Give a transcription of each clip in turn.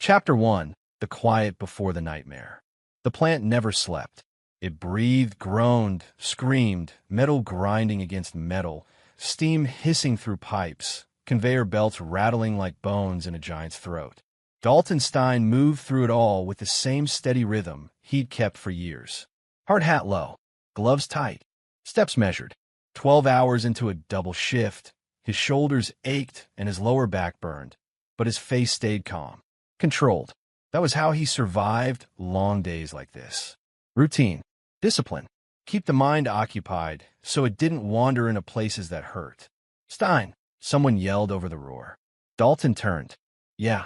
Chapter 1. The Quiet Before the Nightmare. The plant never slept. It breathed, groaned, screamed, metal grinding against metal, steam hissing through pipes, conveyor belts rattling like bones in a giant's throat. Dalton Stein moved through it all with the same steady rhythm he'd kept for years. Hard hat low, gloves tight, steps measured. 12 hours into a double shift, his shoulders ached and his lower back burned, but his face stayed calm. Controlled. That was how he survived long days like this. Routine. Discipline. Keep the mind occupied so it didn't wander into places that hurt. Stein. Someone yelled over the roar. Dalton turned. Yeah.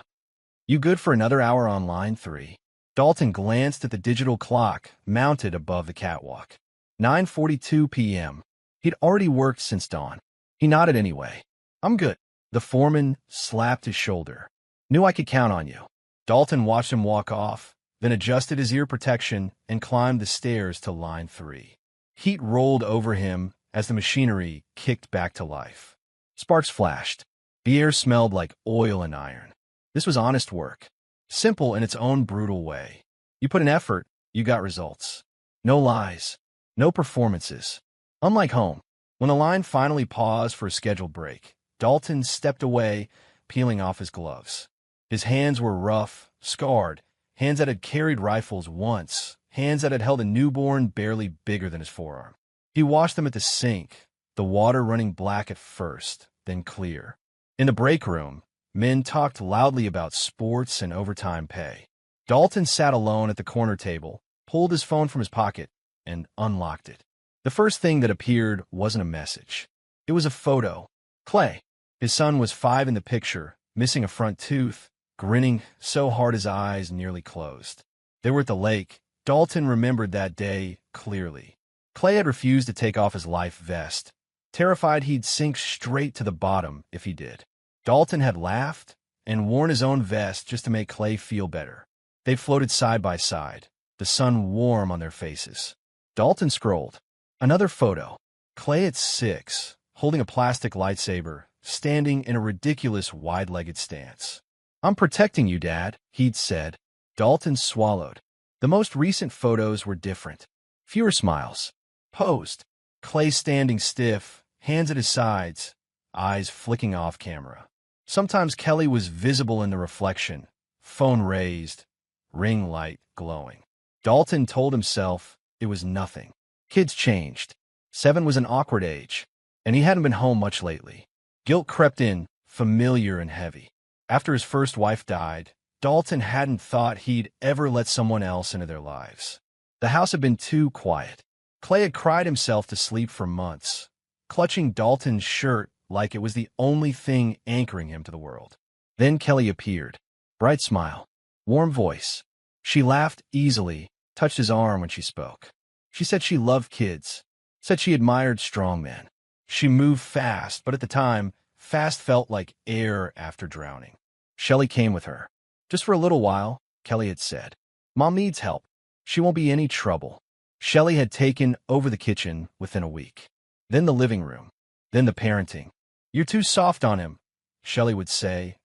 You good for another hour on line 3? Dalton glanced at the digital clock mounted above the catwalk. 9:42 p.m. He'd already worked since dawn. He nodded anyway. I'm good. The foreman slapped his shoulder. Knew I could count on you. Dalton watched him walk off, then adjusted his ear protection and climbed the stairs to line 3. Heat rolled over him as the machinery kicked back to life. Sparks flashed. The air smelled like oil and iron. This was honest work. Simple in its own brutal way. You put in effort, you got results. No lies. No performances. Unlike home, when the line finally paused for a scheduled break, Dalton stepped away, peeling off his gloves. His hands were rough, scarred, hands that had carried rifles once, hands that had held a newborn barely bigger than his forearm. He washed them at the sink, the water running black at first, then clear. In the break room, men talked loudly about sports and overtime pay. Dalton sat alone at the corner table, pulled his phone from his pocket, and unlocked it. The first thing that appeared wasn't a message. It was a photo. Clay. His son was 5 in the picture, missing a front tooth, grinning so hard his eyes nearly closed. They were at the lake. Dalton remembered that day clearly. Clay had refused to take off his life vest, terrified he'd sink straight to the bottom if he did. Dalton had laughed and worn his own vest just to make Clay feel better. They floated side by side, the sun warm on their faces. Dalton scrolled. Another photo. Clay at 6, holding a plastic lightsaber, standing in a ridiculous wide-legged stance. I'm protecting you, Dad, he'd said. Dalton swallowed. The most recent photos were different. Fewer smiles. Posed. Clay standing stiff, hands at his sides, eyes flicking off camera. Sometimes Kelly was visible in the reflection, phone raised, ring light glowing. Dalton told himself it was nothing. Kids changed. 7 was an awkward age, and he hadn't been home much lately. Guilt crept in, familiar and heavy. After his first wife died, Dalton hadn't thought he'd ever let someone else into their lives. The house had been too quiet. Clay had cried himself to sleep for months, clutching Dalton's shirt like it was the only thing anchoring him to the world. Then Kelly appeared. Bright smile. Warm voice. She laughed easily, touched his arm when she spoke. She said she loved kids, said she admired strong men. She moved fast, but at the time, fast felt like air after drowning. Shelley came with her. Just for a little while, Kelly had said. Mom needs help. She won't be any trouble. Shelley had taken over the kitchen within a week. Then the living room. Then the parenting. You're too soft on him, Shelley would say,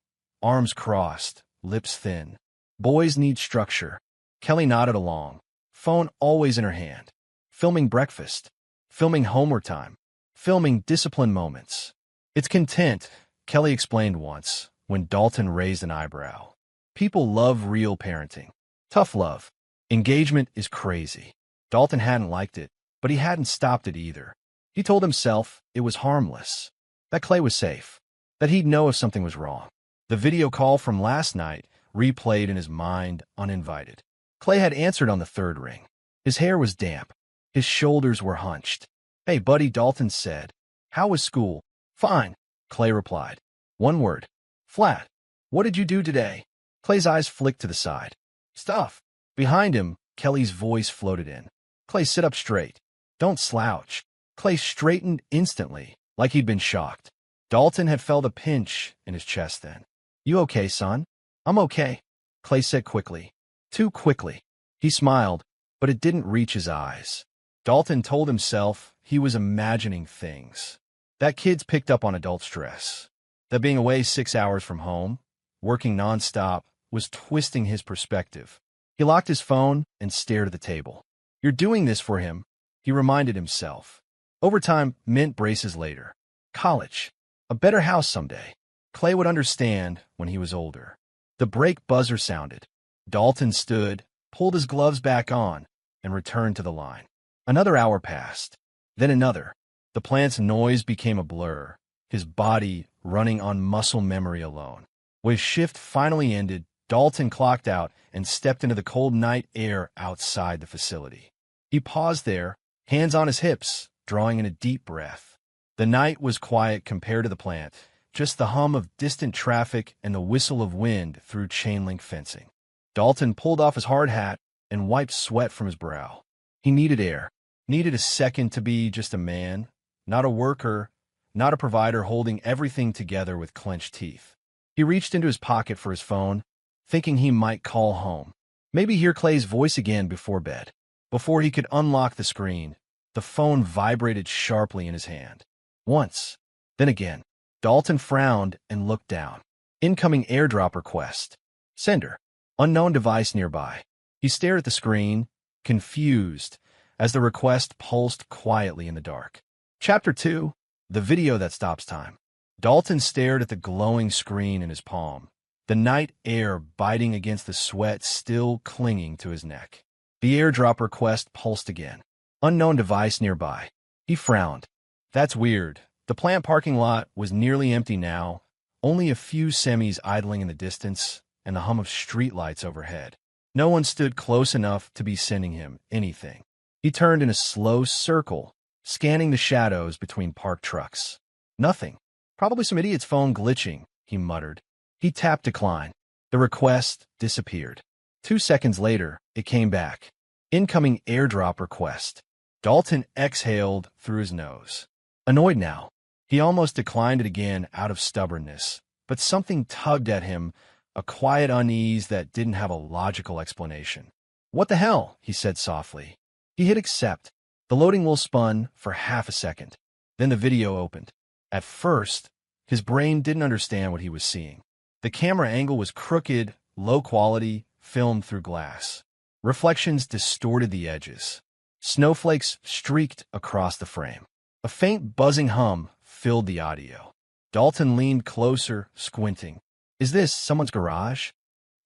arms crossed, lips thin. Boys need structure. Kelly nodded along, phone always in her hand. Filming breakfast. Filming homework time. Filming discipline moments. It's content, Kelly explained once, when Dalton raised an eyebrow. People love real parenting. Tough love. Engagement is crazy. Dalton hadn't liked it, but he hadn't stopped it either. He told himself it was harmless, that Clay was safe, that he'd know if something was wrong. The video call from last night replayed in his mind uninvited. Clay had answered on the 3rd ring. His hair was damp. His shoulders were hunched. Hey, buddy, Dalton said. How was school? Fine, Clay replied. One word. Flat. What did you do today? Clay's eyes flicked to the side. Stuff. Behind him, Kelly's voice floated in. Clay, sit up straight. Don't slouch. Clay straightened instantly, like he'd been shocked. Dalton had felt a pinch in his chest then. You okay, son? I'm okay, Clay said quickly. Too quickly. He smiled, but it didn't reach his eyes. Dalton told himself he was imagining things. That kid's picked up on adult stress. That being away 6 hours from home, working nonstop, was twisting his perspective. He locked his phone and stared at the table. "You're doing this for him," he reminded himself. Overtime meant braces later. College. A better house someday. Clay would understand when he was older. The brake buzzer sounded. Dalton stood, pulled his gloves back on, and returned to the line. Another hour passed. Then another. The plant's noise became a blur, his body running on muscle memory alone. When his shift finally ended, Dalton clocked out and stepped into the cold night air outside the facility. He paused there, hands on his hips, drawing in a deep breath. The night was quiet compared to the plant, just the hum of distant traffic and the whistle of wind through chain-link fencing. Dalton pulled off his hard hat and wiped sweat from his brow. He needed air, needed a second to be just a man, not a worker, not a provider holding everything together with clenched teeth. He reached into his pocket for his phone, thinking he might call home. Maybe hear Clay's voice again before bed. Before he could unlock the screen, the phone vibrated sharply in his hand. Once, then again. Dalton frowned and looked down. Incoming airdrop request. Sender. Unknown device nearby. He stared at the screen, confused, as the request pulsed quietly in the dark. Chapter 2. The video that stops time. Dalton stared at the glowing screen in his palm, the night air biting against the sweat still clinging to his neck. The airdrop request pulsed again. Unknown device nearby. He frowned. That's weird. The plant parking lot was nearly empty now, only a few semis idling in the distance and the hum of streetlights overhead. No one stood close enough to be sending him anything. He turned in a slow circle, scanning the shadows between parked trucks. Nothing. Probably some idiot's phone glitching, he muttered. He tapped decline. The request disappeared. 2 seconds later, it came back. Incoming airdrop request. Dalton exhaled through his nose. Annoyed now. He almost declined it again out of stubbornness, but something tugged at him, a quiet unease that didn't have a logical explanation. "What the hell?" he said softly. He hit accept. The loading wheel spun for half a second. Then the video opened. At first, his brain didn't understand what he was seeing. The camera angle was crooked, low quality, filmed through glass. Reflections distorted the edges. Snowflakes streaked across the frame. A faint buzzing hum filled the audio. Dalton leaned closer, squinting. Is this someone's garage?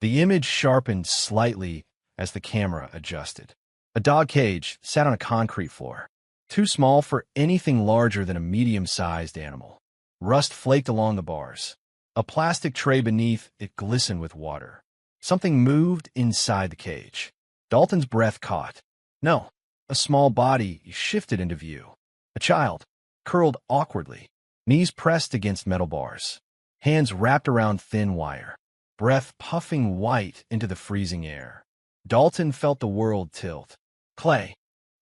The image sharpened slightly as the camera adjusted. A dog cage sat on a concrete floor, too small for anything larger than a medium-sized animal. Rust flaked along the bars. A plastic tray beneath it glistened with water. Something moved inside the cage. Dalton's breath caught. No, a small body shifted into view. A child, curled awkwardly, knees pressed against metal bars, hands wrapped around thin wire, breath puffing white into the freezing air. Dalton felt the world tilt. Clay.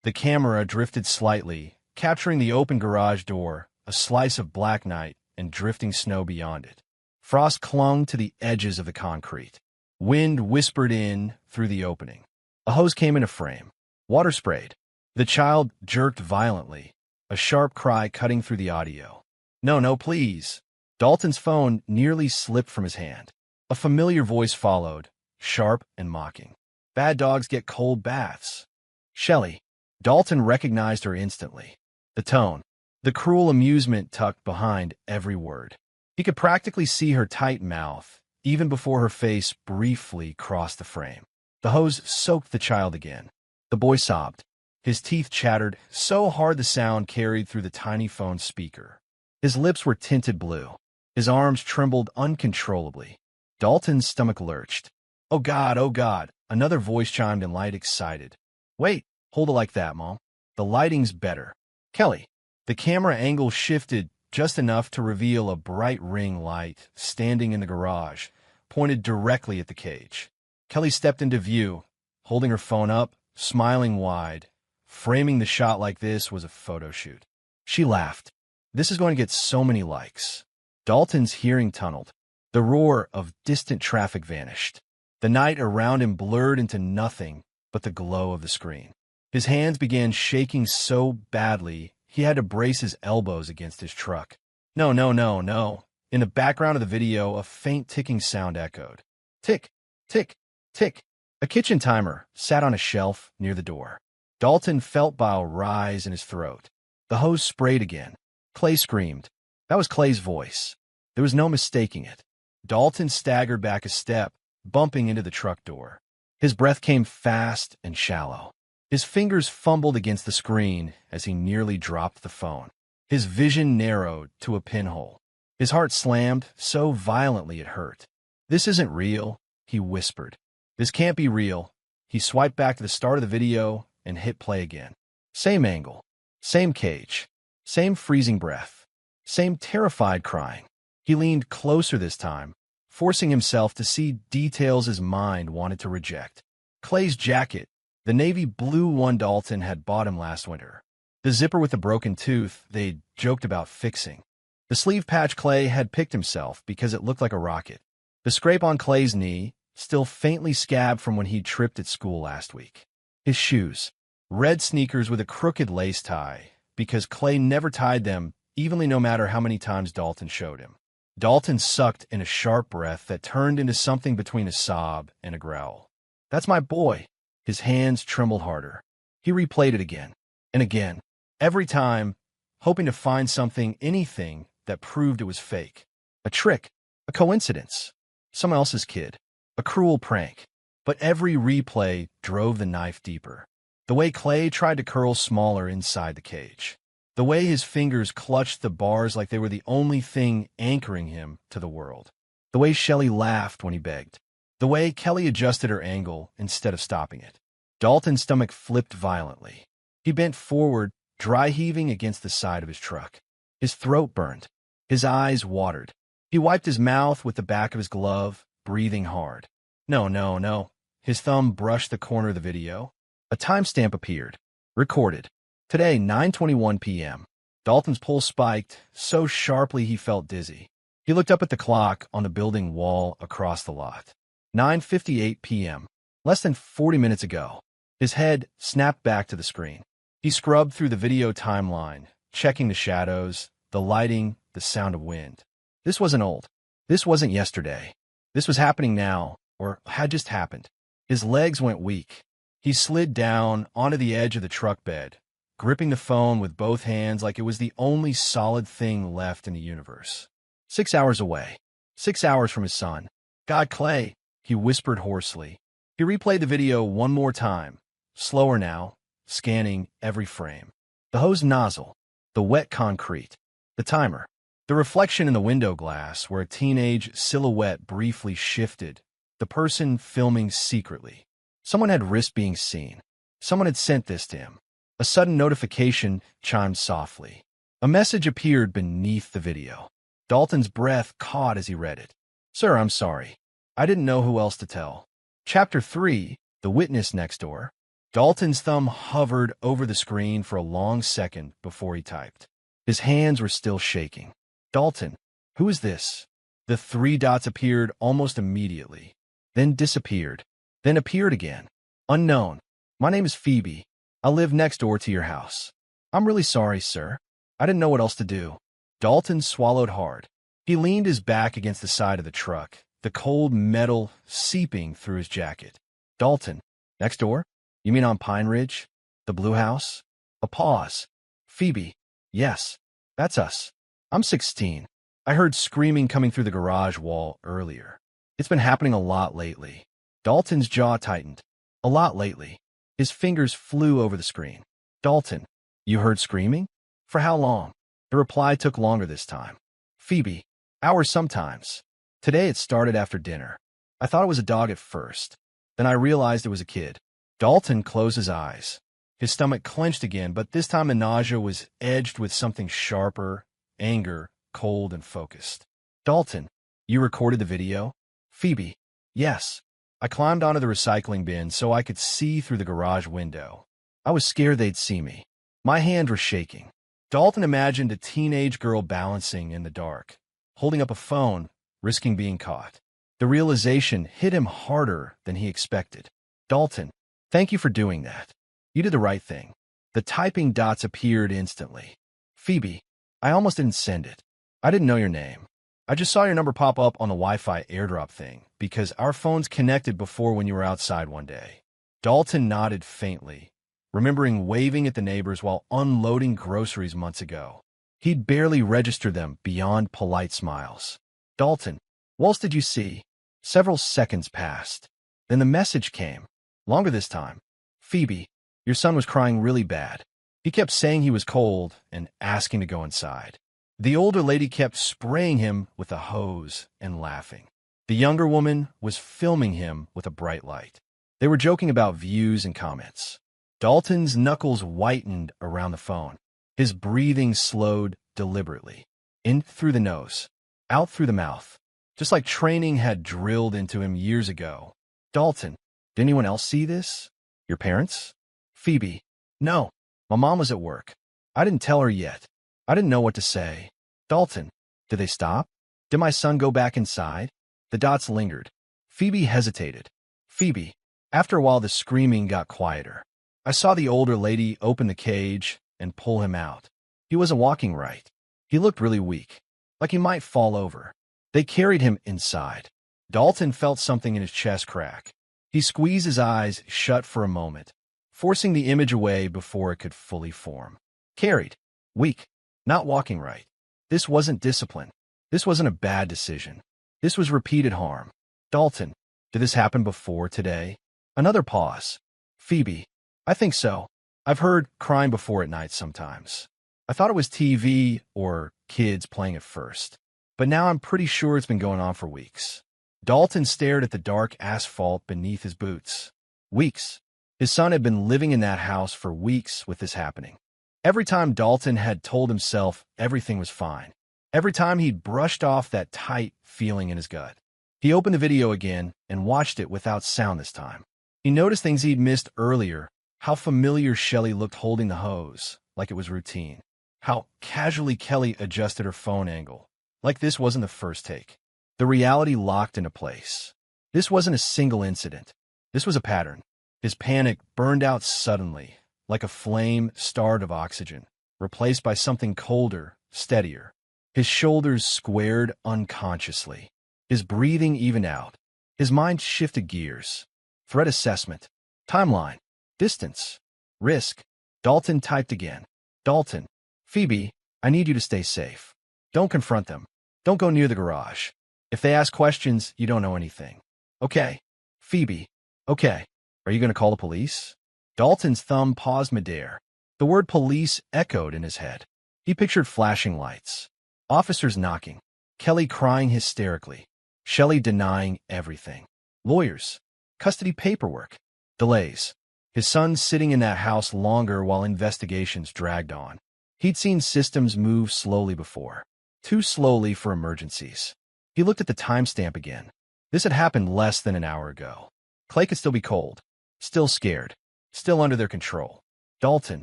The camera drifted slightly, capturing the open garage door, a slice of black night, and drifting snow beyond it. Frost clung to the edges of the concrete. Wind whispered in through the opening. A hose came into frame. Water sprayed. The child jerked violently, a sharp cry cutting through the audio. No, no, please. Dalton's phone nearly slipped from his hand. A familiar voice followed, sharp and mocking. Bad dogs get cold baths. Shelley. Dalton recognized her instantly. The tone, the cruel amusement tucked behind every word. He could practically see her tight mouth, even before her face briefly crossed the frame. The hose soaked the child again. The boy sobbed. His teeth chattered so hard the sound carried through the tiny phone speaker. His lips were tinted blue. His arms trembled uncontrollably. Dalton's stomach lurched. Oh God, another voice chimed in light, excited. Wait, hold it like that, Mom. The lighting's better. Kelly. The camera angle shifted just enough to reveal a bright ring light standing in the garage, pointed directly at the cage. Kelly stepped into view, holding her phone up, smiling wide. Framing the shot like this was a photo shoot. She laughed. This is going to get so many likes. Dalton's hearing tunneled. The roar of distant traffic vanished. The night around him blurred into nothing but the glow of the screen. His hands began shaking so badly he had to brace his elbows against his truck. No. In the background of the video, a faint ticking sound echoed. Tick, Tick, tick. A kitchen timer sat on a shelf near the door. Dalton felt bile rise in his throat. The hose sprayed again. Clay screamed. That was Clay's voice. There was no mistaking it. Dalton staggered back a step, bumping into the truck door. His breath came fast and shallow. His fingers fumbled against the screen as he nearly dropped the phone. His vision narrowed to a pinhole. His heart slammed so violently it hurt. "This isn't real," he whispered. "This can't be real." He swiped back to the start of the video and hit play again. Same angle, same cage, same freezing breath, same terrified crying. He leaned closer this time, forcing himself to see details his mind wanted to reject. Clay's jacket, the navy blue one Dalton had bought him last winter. The zipper with the broken tooth they'd joked about fixing. The sleeve patch Clay had picked himself because it looked like a rocket. The scrape on Clay's knee, still faintly scabbed from when he'd tripped at school last week. His shoes, red sneakers with a crooked lace tie, because Clay never tied them evenly no matter how many times Dalton showed him. Dalton sucked in a sharp breath that turned into something between a sob and a growl. "That's my boy." His hands trembled harder. He replayed it again and again, every time, hoping to find something, anything, that proved it was fake. A trick, a coincidence, someone else's kid, a cruel prank. But every replay drove the knife deeper. The way Clay tried to curl smaller inside the cage. The way his fingers clutched the bars like they were the only thing anchoring him to the world. The way Shelley laughed when he begged. The way Kelly adjusted her angle instead of stopping it. Dalton's stomach flipped violently. He bent forward, dry heaving against the side of his truck. His throat burned. His eyes watered. He wiped his mouth with the back of his glove, breathing hard. No, no, no. His thumb brushed the corner of the video. A timestamp appeared. Recorded. Today, 9:21 p.m. Dalton's pulse spiked so sharply he felt dizzy. He looked up at the clock on the building wall across the lot. 9:58 p.m. Less than 40 minutes ago. His head snapped back to the screen. He scrubbed through the video timeline, checking the shadows, the lighting, the sound of wind. This wasn't old. This wasn't yesterday. This was happening now, or had just happened. His legs went weak. He slid down onto the edge of the truck bed, gripping the phone with both hands like it was the only solid thing left in the universe. 6 hours away. 6 hours from his son. "God, Clay," he whispered hoarsely. He replayed the video one more time, slower now, scanning every frame. The hose nozzle, the wet concrete, the timer, the reflection in the window glass where a teenage silhouette briefly shifted, the person filming secretly. Someone had risked being seen. Someone had sent this to him. A sudden notification chimed softly. A message appeared beneath the video. Dalton's breath caught as he read it. "Sir, I'm sorry. I didn't know who else to tell." Chapter 3, The Witness Next Door. Dalton's thumb hovered over the screen for a long second before he typed. His hands were still shaking. "Dalton, who is this?" The 3 dots appeared almost immediately, then disappeared, then appeared again. "Unknown. My name is Phoebe. I live next door to your house. I'm really sorry, sir. I didn't know what else to do." Dalton swallowed hard. He leaned his back against the side of the truck, the cold metal seeping through his jacket. "Dalton, next door? You mean on Pine Ridge? The blue house?" A pause. "Phoebe, yes, that's us. I'm 16. I heard screaming coming through the garage wall earlier. It's been happening a lot lately." Dalton's jaw tightened. A lot lately. His fingers flew over the screen. "Dalton, you heard screaming? For how long?" The reply took longer this time. "Phoebe, hours sometimes. Today it started after dinner. I thought it was a dog at first. Then I realized it was a kid." Dalton closed his eyes. His stomach clenched again, but this time the nausea was edged with something sharper, anger, cold and focused. "Dalton, you recorded the video?" "Phoebe, yes. I climbed onto the recycling bin so I could see through the garage window. I was scared they'd see me. My hands were shaking." Dalton imagined a teenage girl balancing in the dark, holding up a phone, risking being caught. The realization hit him harder than he expected. "Dalton, thank you for doing that. You did the right thing." The typing dots appeared instantly. "Phoebe, I almost didn't send it. I didn't know your name. I just saw your number pop up on the Wi-Fi airdrop thing, because our phones connected before when you were outside one day. Dalton nodded faintly, remembering waving at the neighbors while unloading groceries months ago. He'd barely registered them beyond polite smiles. Dalton, what else did you see? Several seconds passed. Then the message came. Longer this time. Phoebe, your son was crying really bad. He kept saying he was cold and asking to go inside. The older lady kept spraying him with a hose and laughing. The younger woman was filming him with a bright light. They were joking about views and comments. Dalton's knuckles whitened around the phone. His breathing slowed deliberately. In through the nose, out through the mouth, just like training had drilled into him years ago. Dalton, did anyone else see this? Your parents? Phoebe, no. My mom was at work. I didn't tell her yet. I didn't know what to say. Dalton, did they stop? Did my son go back inside? The dots lingered. Phoebe hesitated. Phoebe, after a while the screaming got quieter. I saw the older lady open the cage and pull him out. He wasn't walking right. He looked really weak, like he might fall over. They carried him inside. Dalton felt something in his chest crack. He squeezed his eyes shut for a moment, forcing the image away before it could fully form. Carried. Weak. Not walking right. This wasn't discipline. This wasn't a bad decision. This was repeated harm. Dalton, did this happen before today? Another pause. Phoebe, I think so. I've heard crying before at night sometimes. I thought it was TV or kids playing at first, but now I'm pretty sure it's been going on for weeks. Dalton stared at the dark asphalt beneath his boots. Weeks. His son had been living in that house for weeks with this happening. Every time Dalton had told himself everything was fine. Every time he'd brushed off that tight feeling in his gut. He opened the video again and watched it without sound this time. He noticed things he'd missed earlier, how familiar Shelley looked holding the hose, like it was routine. How casually Kelly adjusted her phone angle, like this wasn't the first take. The reality locked into place. This wasn't a single incident. This was a pattern. His panic burned out suddenly, like a flame starved of oxygen, replaced by something colder, steadier. His shoulders squared unconsciously. His breathing evened out. His mind shifted gears. Threat assessment. Timeline. Distance. Risk. Dalton typed again. Dalton. Phoebe, I need you to stay safe. Don't confront them. Don't go near the garage. If they ask questions, you don't know anything. Okay. Phoebe. Okay. Are you going to call the police? Dalton's thumb paused midair. The word police echoed in his head. He pictured flashing lights. Officers knocking. Kelly crying hysterically. Shelley denying everything. Lawyers. Custody paperwork. Delays. His son sitting in that house longer while investigations dragged on. He'd seen systems move slowly before. Too slowly for emergencies. He looked at the timestamp again. This had happened less than an hour ago. Clay could still be cold. Still scared. Still under their control. Dalton,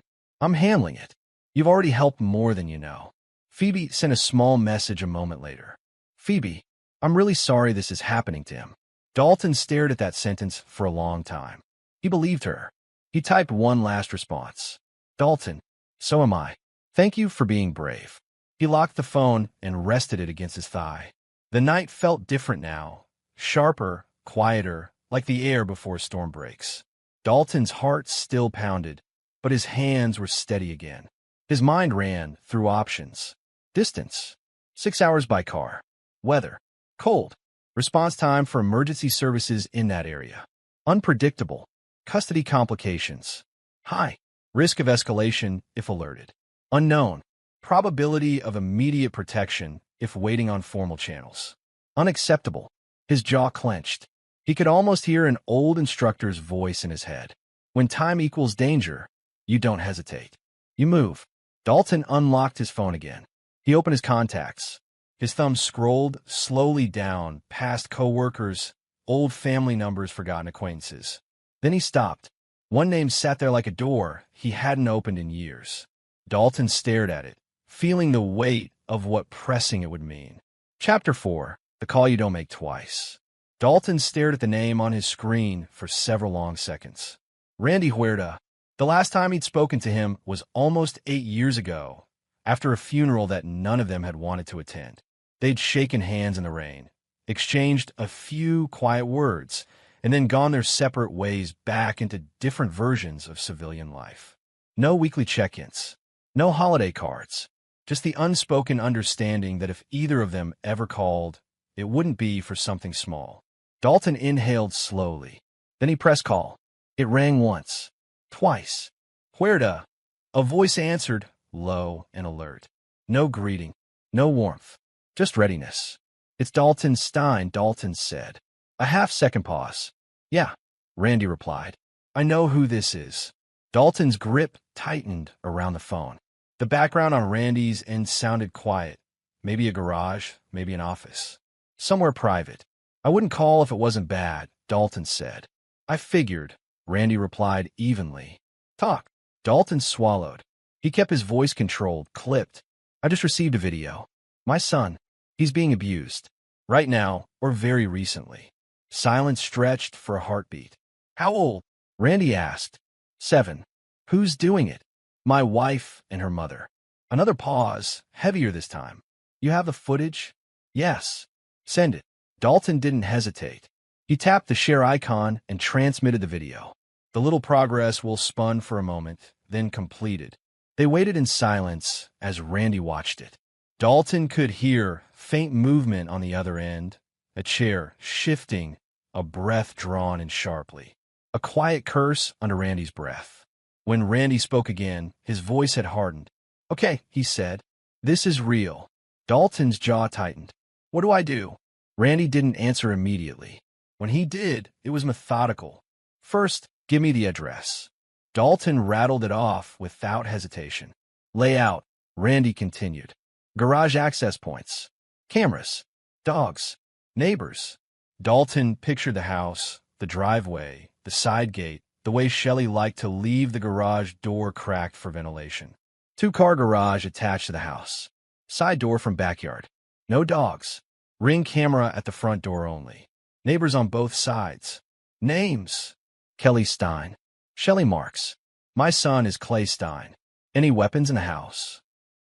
I'm handling it. You've already helped more than you know. Phoebe sent a small message a moment later. Phoebe, I'm really sorry this is happening to him. Dalton stared at that sentence for a long time. He believed her. He typed one last response. Dalton, so am I. Thank you for being brave. He locked the phone and rested it against his thigh. The night felt different now. Sharper, quieter, like the air before a storm breaks. Dalton's heart still pounded, but his hands were steady again. His mind ran through options. Distance. 6 hours by car. Weather. Cold. Response time for emergency services in that area. Unpredictable. Custody complications. High. Risk of escalation if alerted. Unknown. Probability of immediate protection if waiting on formal channels. Unacceptable. His jaw clenched. He could almost hear an old instructor's voice in his head. When time equals danger, you don't hesitate. You move. Dalton unlocked his phone again. He opened his contacts. His thumb scrolled slowly down past coworkers, old family numbers, forgotten acquaintances. Then he stopped. One name sat there like a door he hadn't opened in years. Dalton stared at it, feeling the weight of what pressing it would mean. Chapter 4. The Call You Don't Make Twice. Dalton stared at the name on his screen for several long seconds. Randy Huerta. The last time he'd spoken to him was almost 8 years ago, after a funeral that none of them had wanted to attend. They'd shaken hands in the rain, exchanged a few quiet words, and then gone their separate ways back into different versions of civilian life. No weekly check-ins, no holiday cards, just the unspoken understanding that if either of them ever called, it wouldn't be for something small. Dalton inhaled slowly. Then he pressed call. It rang once, twice. Huerta. A voice answered, low and alert. No greeting, no warmth, just readiness. It's Dalton Stein, Dalton said. A half-second pause. Yeah, Randy replied. I know who this is. Dalton's grip tightened around the phone. The background on Randy's end sounded quiet. Maybe a garage, maybe an office. Somewhere private. I wouldn't call if it wasn't bad, Dalton said. I figured, Randy replied evenly. Talk. Dalton swallowed. He kept his voice controlled, clipped. I just received a video. My son. He's being abused. Right now, or very recently. Silence stretched for a heartbeat. How old? Randy asked. 7. Who's doing it? My wife and her mother. Another pause, heavier this time. You have the footage? Yes. Send it. Dalton didn't hesitate. He tapped the share icon and transmitted the video. The little progress will spun for a moment, then completed. They waited in silence as Randy watched it. Dalton could hear faint movement on the other end, a chair shifting, a breath drawn in sharply. A quiet curse under Randy's breath. When Randy spoke again, his voice had hardened. Okay, he said. This is real. Dalton's jaw tightened. What do I do? Randy didn't answer immediately. When he did, it was methodical. First, give me the address. Dalton rattled it off without hesitation. Layout, Randy continued. Garage access points. Cameras. Dogs. Neighbors. Dalton pictured the house, the driveway, the side gate, the way Shelley liked to leave the garage door cracked for ventilation. 2-car garage attached to the house. Side door from backyard. No dogs. Ring camera at the front door only. Neighbors on both sides. Names. Kelly Stein. Shelley Marks. My son is Clay Stein. Any weapons in the house?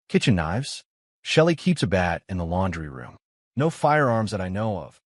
Kitchen knives. Shelley keeps a bat in the laundry room. No firearms that I know of.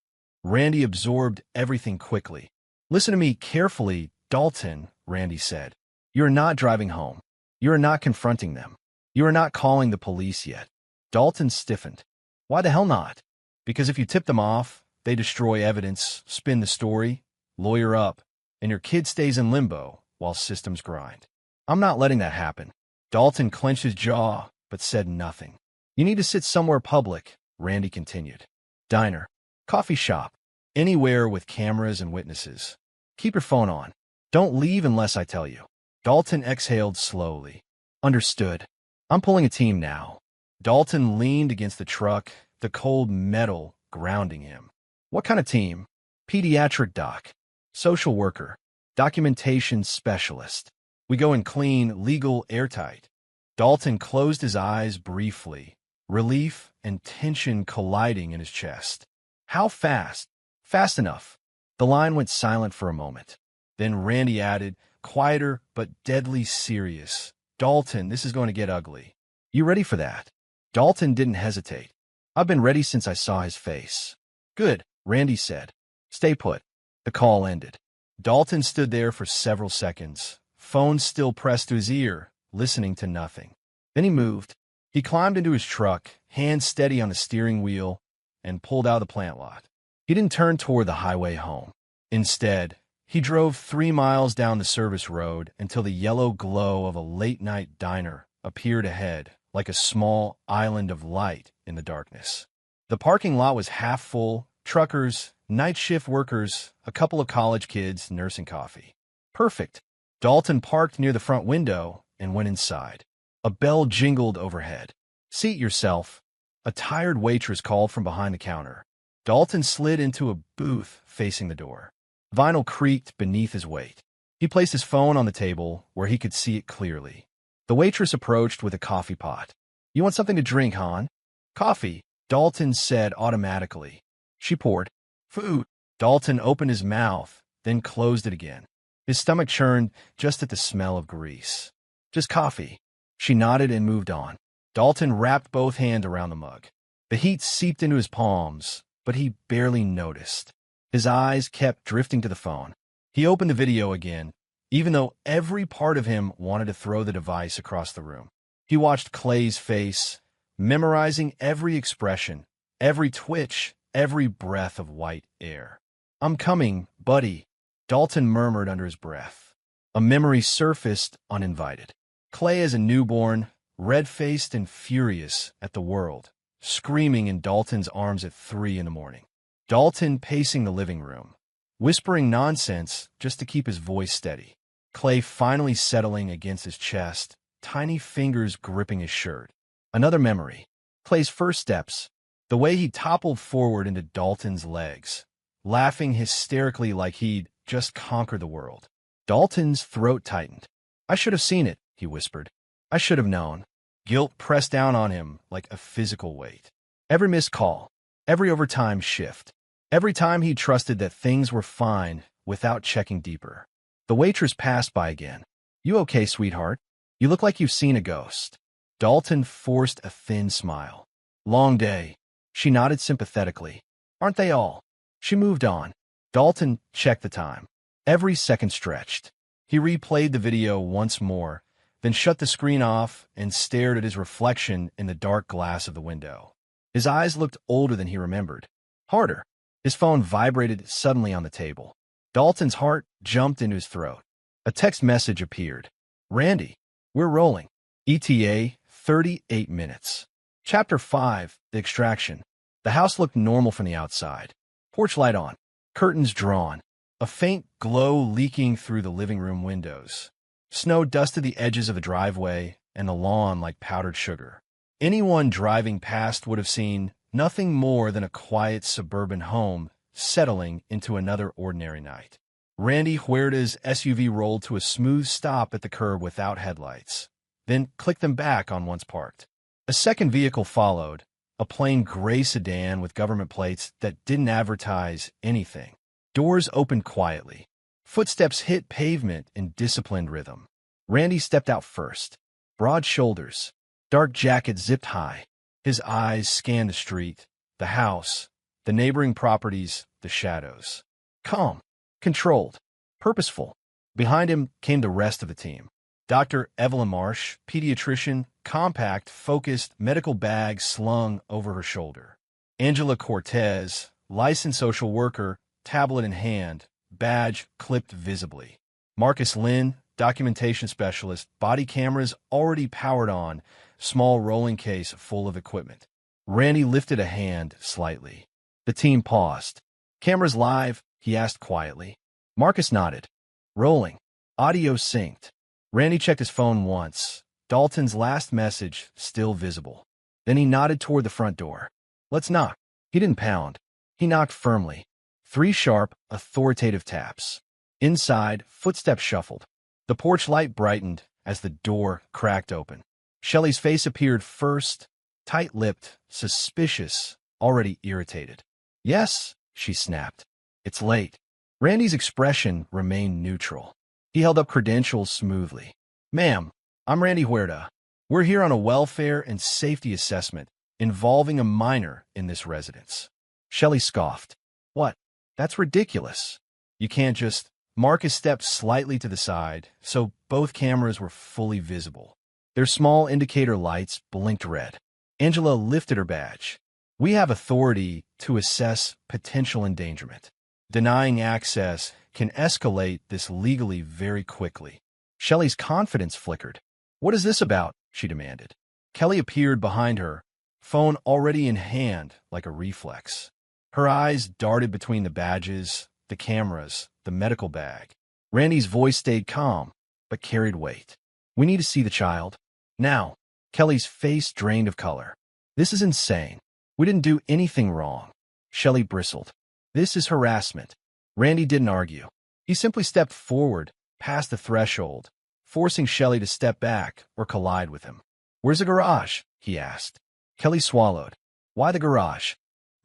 Randy absorbed everything quickly. Listen to me carefully, Dalton, Randy said. You are not driving home. You are not confronting them. You are not calling the police yet. Dalton stiffened. Why the hell not? Because if you tip them off, they destroy evidence, spin the story, lawyer up, and your kid stays in limbo while systems grind. I'm not letting that happen. Dalton clenched his jaw, but said nothing. You need to sit somewhere public, Randy continued. Diner, coffee shop, anywhere with cameras and witnesses. Keep your phone on. Don't leave unless I tell you. Dalton exhaled slowly. Understood. I'm pulling a team now. Dalton leaned against the truck, the cold metal grounding him. What kind of team? Pediatric doc, social worker, documentation specialist. We go in clean, legal, airtight. Dalton closed his eyes briefly, relief and tension colliding in his chest. How fast? Fast enough. The line went silent for a moment. Then Randy added, quieter but deadly serious. Dalton, this is going to get ugly. You ready for that? Dalton didn't hesitate. I've been ready since I saw his face. Good, Randy said. Stay put. The call ended. Dalton stood there for several seconds, phone still pressed to his ear, listening to nothing. Then he moved. He climbed into his truck, hands steady on the steering wheel, and pulled out of the plant lot. He didn't turn toward the highway home. Instead, he drove 3 miles down the service road until the yellow glow of a late-night diner appeared ahead, like a small island of light in the darkness. The parking lot was half full, truckers, night shift workers, a couple of college kids nursing coffee. Perfect. Dalton parked near the front window and went inside. A bell jingled overhead. Seat yourself. A tired waitress called from behind the counter. Dalton slid into a booth facing the door. Vinyl creaked beneath his weight. He placed his phone on the table where he could see it clearly. The waitress approached with a coffee pot. You want something to drink, hon? Coffee, Dalton said automatically. She poured. Food. Dalton opened his mouth, then closed it again. His stomach churned just at the smell of grease. Just coffee. She nodded and moved on. Dalton wrapped both hands around the mug. The heat seeped into his palms, but he barely noticed. His eyes kept drifting to the phone. He opened the video again, even though every part of him wanted to throw the device across the room. He watched Clay's face, memorizing every expression, every twitch, every breath of white air. "I'm coming, buddy," Dalton murmured under his breath. A memory surfaced uninvited. Clay as a newborn, red-faced and furious at the world, screaming in Dalton's arms at 3 in the morning. Dalton pacing the living room, whispering nonsense just to keep his voice steady. Clay finally settling against his chest, tiny fingers gripping his shirt. Another memory. Clay's first steps, the way he toppled forward into Dalton's legs, laughing hysterically like he'd just conquered the world. Dalton's throat tightened. "I should have seen it," he whispered. "I should have known." Guilt pressed down on him like a physical weight. Every missed call, every overtime shift, every time he trusted that things were fine without checking deeper. The waitress passed by again. "You okay, sweetheart? You look like you've seen a ghost." Dalton forced a thin smile. "Long day." She nodded sympathetically. "Aren't they all?" She moved on. Dalton checked the time. Every second stretched. He replayed the video once more, then shut the screen off and stared at his reflection in the dark glass of the window. His eyes looked older than he remembered. Harder. His phone vibrated suddenly on the table. Dalton's heart jumped into his throat. A text message appeared. "Randy, we're rolling. ETA 38 minutes. Chapter 5, The Extraction." The house looked normal from the outside. Porch light on. Curtains drawn. A faint glow leaking through the living room windows. Snow dusted the edges of the driveway and the lawn like powdered sugar. Anyone driving past would have seen nothing more than a quiet suburban home settling into another ordinary night. Randy Huerta's SUV rolled to a smooth stop at the curb without headlights, then clicked them back on once parked. A second vehicle followed, a plain gray sedan with government plates that didn't advertise anything. Doors opened quietly. Footsteps hit pavement in disciplined rhythm. Randy stepped out first. Broad shoulders, dark jacket zipped high. His eyes scanned the street, the house, the neighboring properties, the shadows. Calm, controlled, purposeful. Behind him came the rest of the team. Dr. Evelyn Marsh, pediatrician, compact, focused, medical bag slung over her shoulder. Angela Cortez, licensed social worker, tablet in hand, badge clipped visibly. Marcus Lynn, documentation specialist, body cameras already powered on, small rolling case full of equipment. Randy lifted a hand slightly. The team paused. "Cameras live?" he asked quietly. Marcus nodded. "Rolling." Audio synced. Randy checked his phone once. Dalton's last message still visible. Then he nodded toward the front door. "Let's knock." He didn't pound. He knocked firmly. 3 sharp, authoritative taps. Inside, footsteps shuffled. The porch light brightened as the door cracked open. Shelley's face appeared first, tight-lipped, suspicious, already irritated. "Yes," she snapped. "It's late." Randy's expression remained neutral. He held up credentials smoothly. "Ma'am, I'm Randy Huerta. We're here on a welfare and safety assessment involving a minor in this residence." Shelley scoffed. "What? That's ridiculous. You can't just—" Marcus stepped slightly to the side, so both cameras were fully visible. Their small indicator lights blinked red. Angela lifted her badge. "We have authority to assess potential endangerment. Denying access can escalate this legally very quickly." Shelley's confidence flickered. "What is this about?" she demanded. Kelly appeared behind her, phone already in hand like a reflex. Her eyes darted between the badges, the cameras, the medical bag. Randy's voice stayed calm, but carried weight. "We need to see the child. Now." Kelly's face drained of color. "This is insane. We didn't do anything wrong." Shelley bristled. "This is harassment." Randy didn't argue. He simply stepped forward, past the threshold, forcing Shelley to step back or collide with him. "Where's the garage?" he asked. Kelly swallowed. "Why the garage?"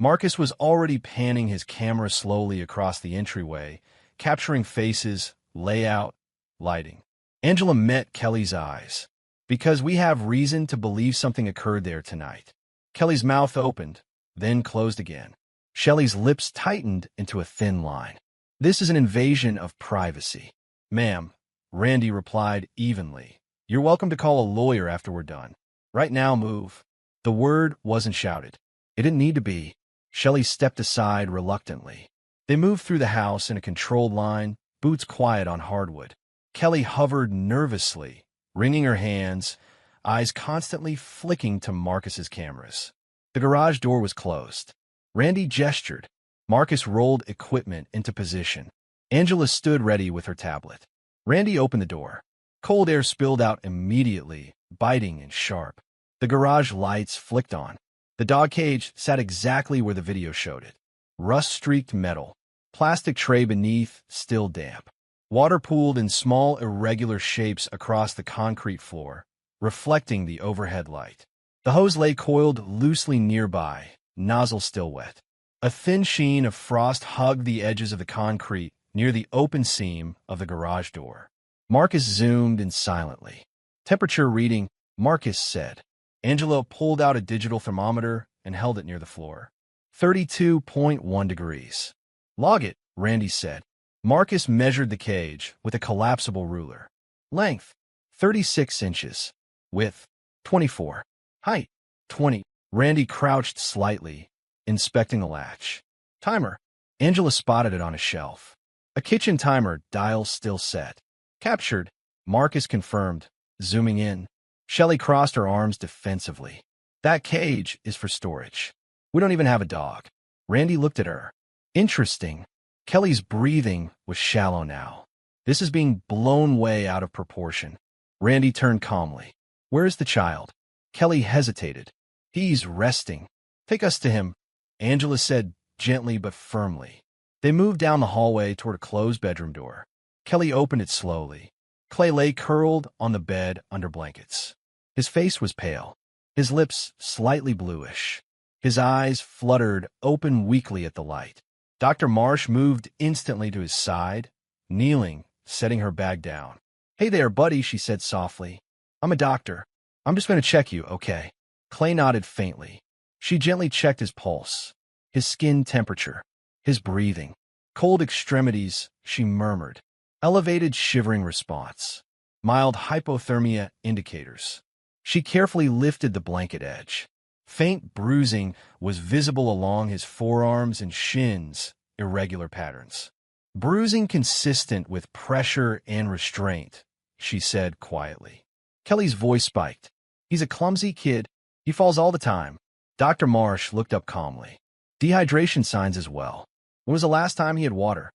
Marcus was already panning his camera slowly across the entryway, capturing faces, layout, lighting. Angela met Kelly's eyes. "Because we have reason to believe something occurred there tonight." Kelly's mouth opened, then closed again. Shelley's lips tightened into a thin line. This is an invasion of privacy. Ma'am, Randy replied evenly. You're welcome to call a lawyer after we're done. Right now, move. The word wasn't shouted. It didn't need to be. Shelley stepped aside reluctantly. They moved through the house in a controlled line, boots quiet on hardwood. Kelly hovered nervously, wringing her hands, eyes constantly flicking to Marcus's cameras. The garage door was closed. Randy gestured. Marcus rolled equipment into position. Angela stood ready with her tablet. Randy opened the door. Cold air spilled out immediately, biting and sharp. The garage lights flicked on. The dog cage sat exactly where the video showed it. Rust-streaked metal. Plastic tray beneath, still damp. Water pooled in small, irregular shapes across the concrete floor, reflecting the overhead light. The hose lay coiled loosely nearby, nozzle still wet. A thin sheen of frost hugged the edges of the concrete near the open seam of the garage door. Marcus zoomed in silently. Temperature reading, Marcus said. Angela pulled out a digital thermometer and held it near the floor. 32.1 degrees. Log it, Randy said. Marcus measured the cage with a collapsible ruler. Length, 36 inches. Width, 24. Height, 20. Randy crouched slightly, inspecting the latch. Timer. Angela spotted it on a shelf. A kitchen timer, dial still set. Captured, Marcus confirmed, zooming in. Shelley crossed her arms defensively. That cage is for storage. We don't even have a dog. Randy looked at her. Interesting. Kelly's breathing was shallow now. This is being blown way out of proportion. Randy turned calmly. Where's the child? Kelly hesitated. He's resting. Take us to him, Angela said gently but firmly. They moved down the hallway toward a closed bedroom door. Kelly opened it slowly. Clay lay curled on the bed under blankets. His face was pale, his lips slightly bluish. His eyes fluttered open weakly at the light. Dr. Marsh moved instantly to his side, kneeling, setting her bag down. Hey there, buddy, she said softly. I'm a doctor. I'm just going to check you, okay? Clay nodded faintly. She gently checked his pulse, his skin temperature, his breathing. Cold extremities, she murmured. Elevated shivering response. Mild hypothermia indicators. She carefully lifted the blanket edge. Faint bruising was visible along his forearms and shins, irregular patterns. Bruising consistent with pressure and restraint, she said quietly. Kelly's voice spiked. He's a clumsy kid. He falls all the time. Dr. Marsh looked up calmly. Dehydration signs as well. When was the last time he had water?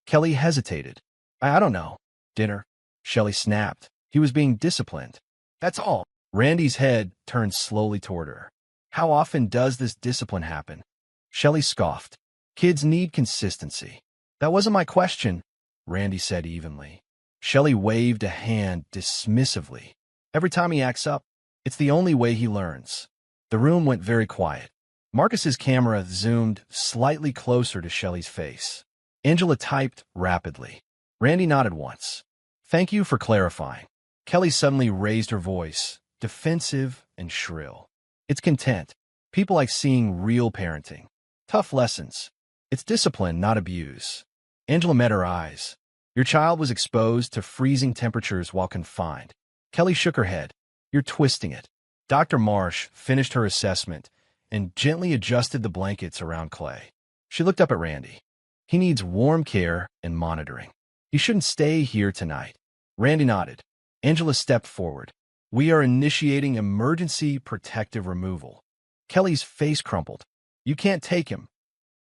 Kelly hesitated. I don't know. Dinner. Shelley snapped. He was being disciplined. That's all. Randy's head turned slowly toward her. How often does this discipline happen? Shelley scoffed. Kids need consistency. That wasn't my question, Randy said evenly. Shelley waved a hand dismissively. Every time he acts up, it's the only way he learns. The room went very quiet. Marcus's camera zoomed slightly closer to Shelley's face. Angela typed rapidly. Randy nodded once. Thank you for clarifying. Kelly suddenly raised her voice, defensive and shrill. It's content. People like seeing real parenting. Tough lessons. It's discipline, not abuse. Angela met her eyes. Your child was exposed to freezing temperatures while confined. Kelly shook her head. You're twisting it. Dr. Marsh finished her assessment and gently adjusted the blankets around Clay. She looked up at Randy. He needs warm care and monitoring. He shouldn't stay here tonight. Randy nodded. Angela stepped forward. We are initiating emergency protective removal. Kelly's face crumpled. You can't take him.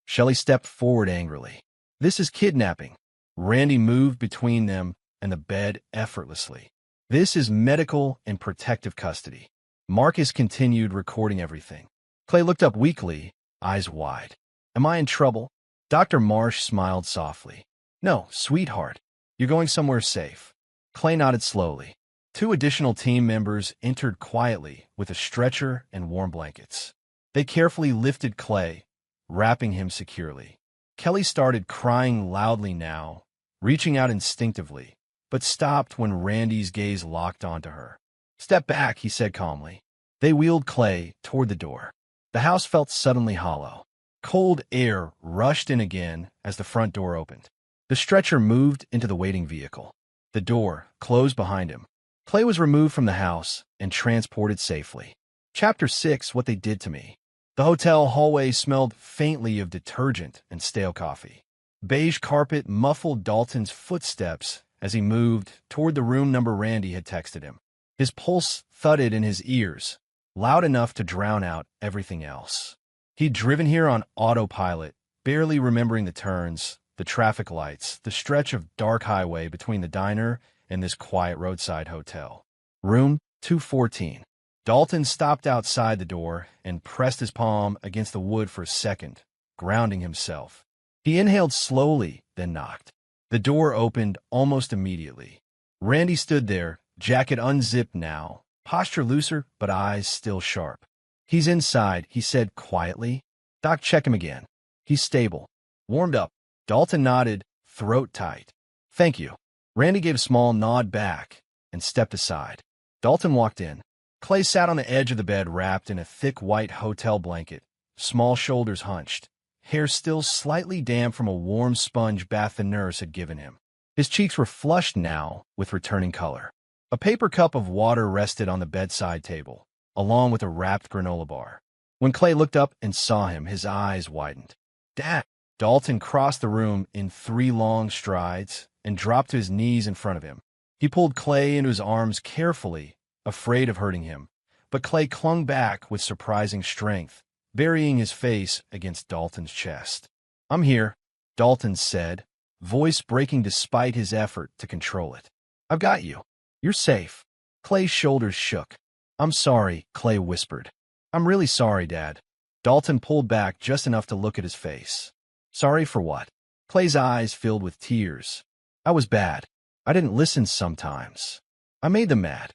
Shelley stepped forward angrily. This is kidnapping. Randy moved between them and the bed effortlessly. This is medical and protective custody. Marcus continued recording everything. Clay looked up weakly, eyes wide. Am I in trouble? Dr. Marsh smiled softly. No, sweetheart. You're going somewhere safe. Clay nodded slowly. 2 additional team members entered quietly with a stretcher and warm blankets. They carefully lifted Clay, wrapping him securely. Kelly started crying loudly now, reaching out instinctively, but stopped when Randy's gaze locked onto her. Step back, he said calmly. They wheeled Clay toward the door. The house felt suddenly hollow. Cold air rushed in again as the front door opened. The stretcher moved into the waiting vehicle. The door closed behind him. Clay was removed from the house and transported safely. Chapter 6: What They Did to Me. The hotel hallway smelled faintly of detergent and stale coffee. Beige carpet muffled Dalton's footsteps as he moved toward the room number Randy had texted him. His pulse thudded in his ears, loud enough to drown out everything else. He'd driven here on autopilot, barely remembering the turns, the traffic lights, the stretch of dark highway between the diner and this quiet roadside hotel. Room 214. Dalton stopped outside the door and pressed his palm against the wood for a second, grounding himself. He inhaled slowly, then knocked. The door opened almost immediately. Randy stood there, jacket unzipped now, posture looser but eyes still sharp. "He's inside," he said quietly. "Doc, check him again. He's stable. Warmed up." Dalton nodded, throat tight. "Thank you." Randy gave a small nod back and stepped aside. Dalton walked in. Clay sat on the edge of the bed wrapped in a thick white hotel blanket, small shoulders hunched, hair still slightly damp from a warm sponge bath the nurse had given him. His cheeks were flushed now with returning color. A paper cup of water rested on the bedside table, along with a wrapped granola bar. When Clay looked up and saw him, his eyes widened. "Dad!" Dalton crossed the room in 3 long strides and dropped to his knees in front of him. He pulled Clay into his arms carefully, afraid of hurting him, but Clay clung back with surprising strength, burying his face against Dalton's chest. "I'm here," Dalton said, voice breaking despite his effort to control it. "I've got you. You're safe." Clay's shoulders shook. "I'm sorry," Clay whispered. "I'm really sorry, Dad." Dalton pulled back just enough to look at his face. "Sorry for what?" Clay's eyes filled with tears. "I was bad. I didn't listen sometimes. I made them mad."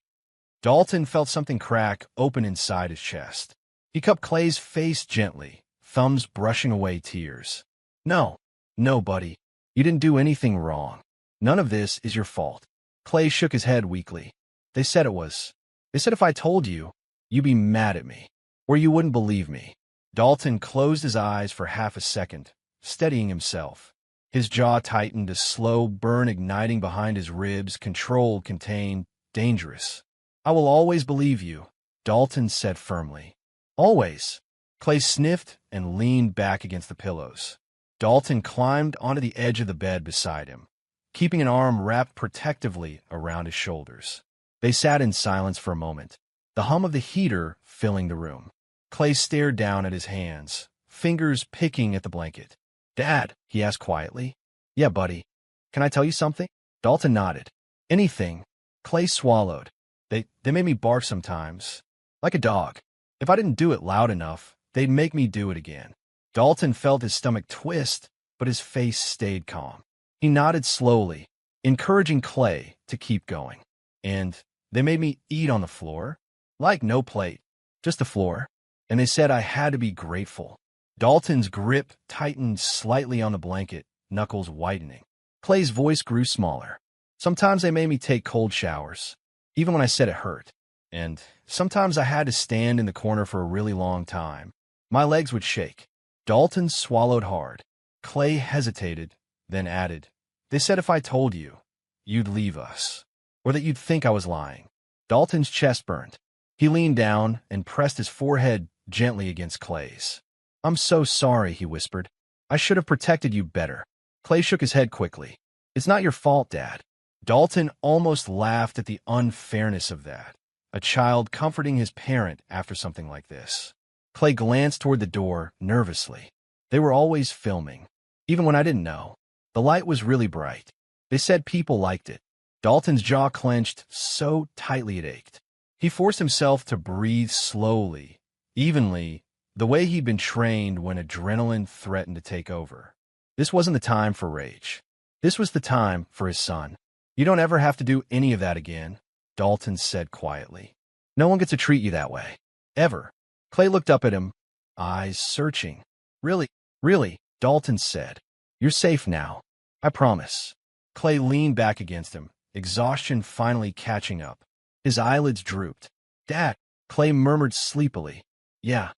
Dalton felt something crack open inside his chest. He cupped Clay's face gently, thumbs brushing away tears. No, buddy. You didn't do anything wrong. None of this is your fault." Clay shook his head weakly. They said it was. They said if I told you, you'd be mad at me, or you wouldn't believe me." Dalton closed his eyes for half a second, steadying himself. His jaw tightened, a slow burn igniting behind his ribs, controlled, contained, dangerous. "I will always believe you," Dalton said firmly. "Always." Clay sniffed and leaned back against the pillows. Dalton climbed onto the edge of the bed beside him, keeping an arm wrapped protectively around his shoulders. They sat in silence for a moment, the hum of the heater filling the room. Clay stared down at his hands, fingers picking at the blanket. "Dad," he asked quietly. "Yeah, buddy. Can I tell you something?" Dalton nodded. "Anything." Clay swallowed. They made me bark sometimes, like a dog. If I didn't do it loud enough, they'd make me do it again." Dalton felt his stomach twist, but his face stayed calm. He nodded slowly, encouraging Clay to keep going. "And they made me eat on the floor, like no plate, just the floor. And they said I had to be grateful." Dalton's grip tightened slightly on the blanket, knuckles whitening. Clay's voice grew smaller. "Sometimes they made me take cold showers, even when I said it hurt. And sometimes I had to stand in the corner for a really long time. My legs would shake." Dalton swallowed hard. Clay hesitated, then added, "They said if I told you, you'd leave us, or that you'd think I was lying." Dalton's chest burned. He leaned down and pressed his forehead gently against Clay's. "I'm so sorry," he whispered. "I should have protected you better." Clay shook his head quickly. "It's not your fault, Dad." Dalton almost laughed at the unfairness of that. A child comforting his parent after something like this. Clay glanced toward the door nervously. They were always filming, even when I didn't know. The light was really bright. They said people liked it. Dalton's jaw clenched so tightly it ached. He forced himself to breathe slowly, evenly, the way he'd been trained when adrenaline threatened to take over. This wasn't the time for rage. This was the time for his son. "You don't ever have to do any of that again," Dalton said quietly. "No one gets to treat you that way. Ever." Clay looked up at him, eyes searching. Really, Dalton said. "You're safe now. I promise." Clay leaned back against him, exhaustion finally catching up. His eyelids drooped. "Dad," Clay murmured sleepily. "Yeah.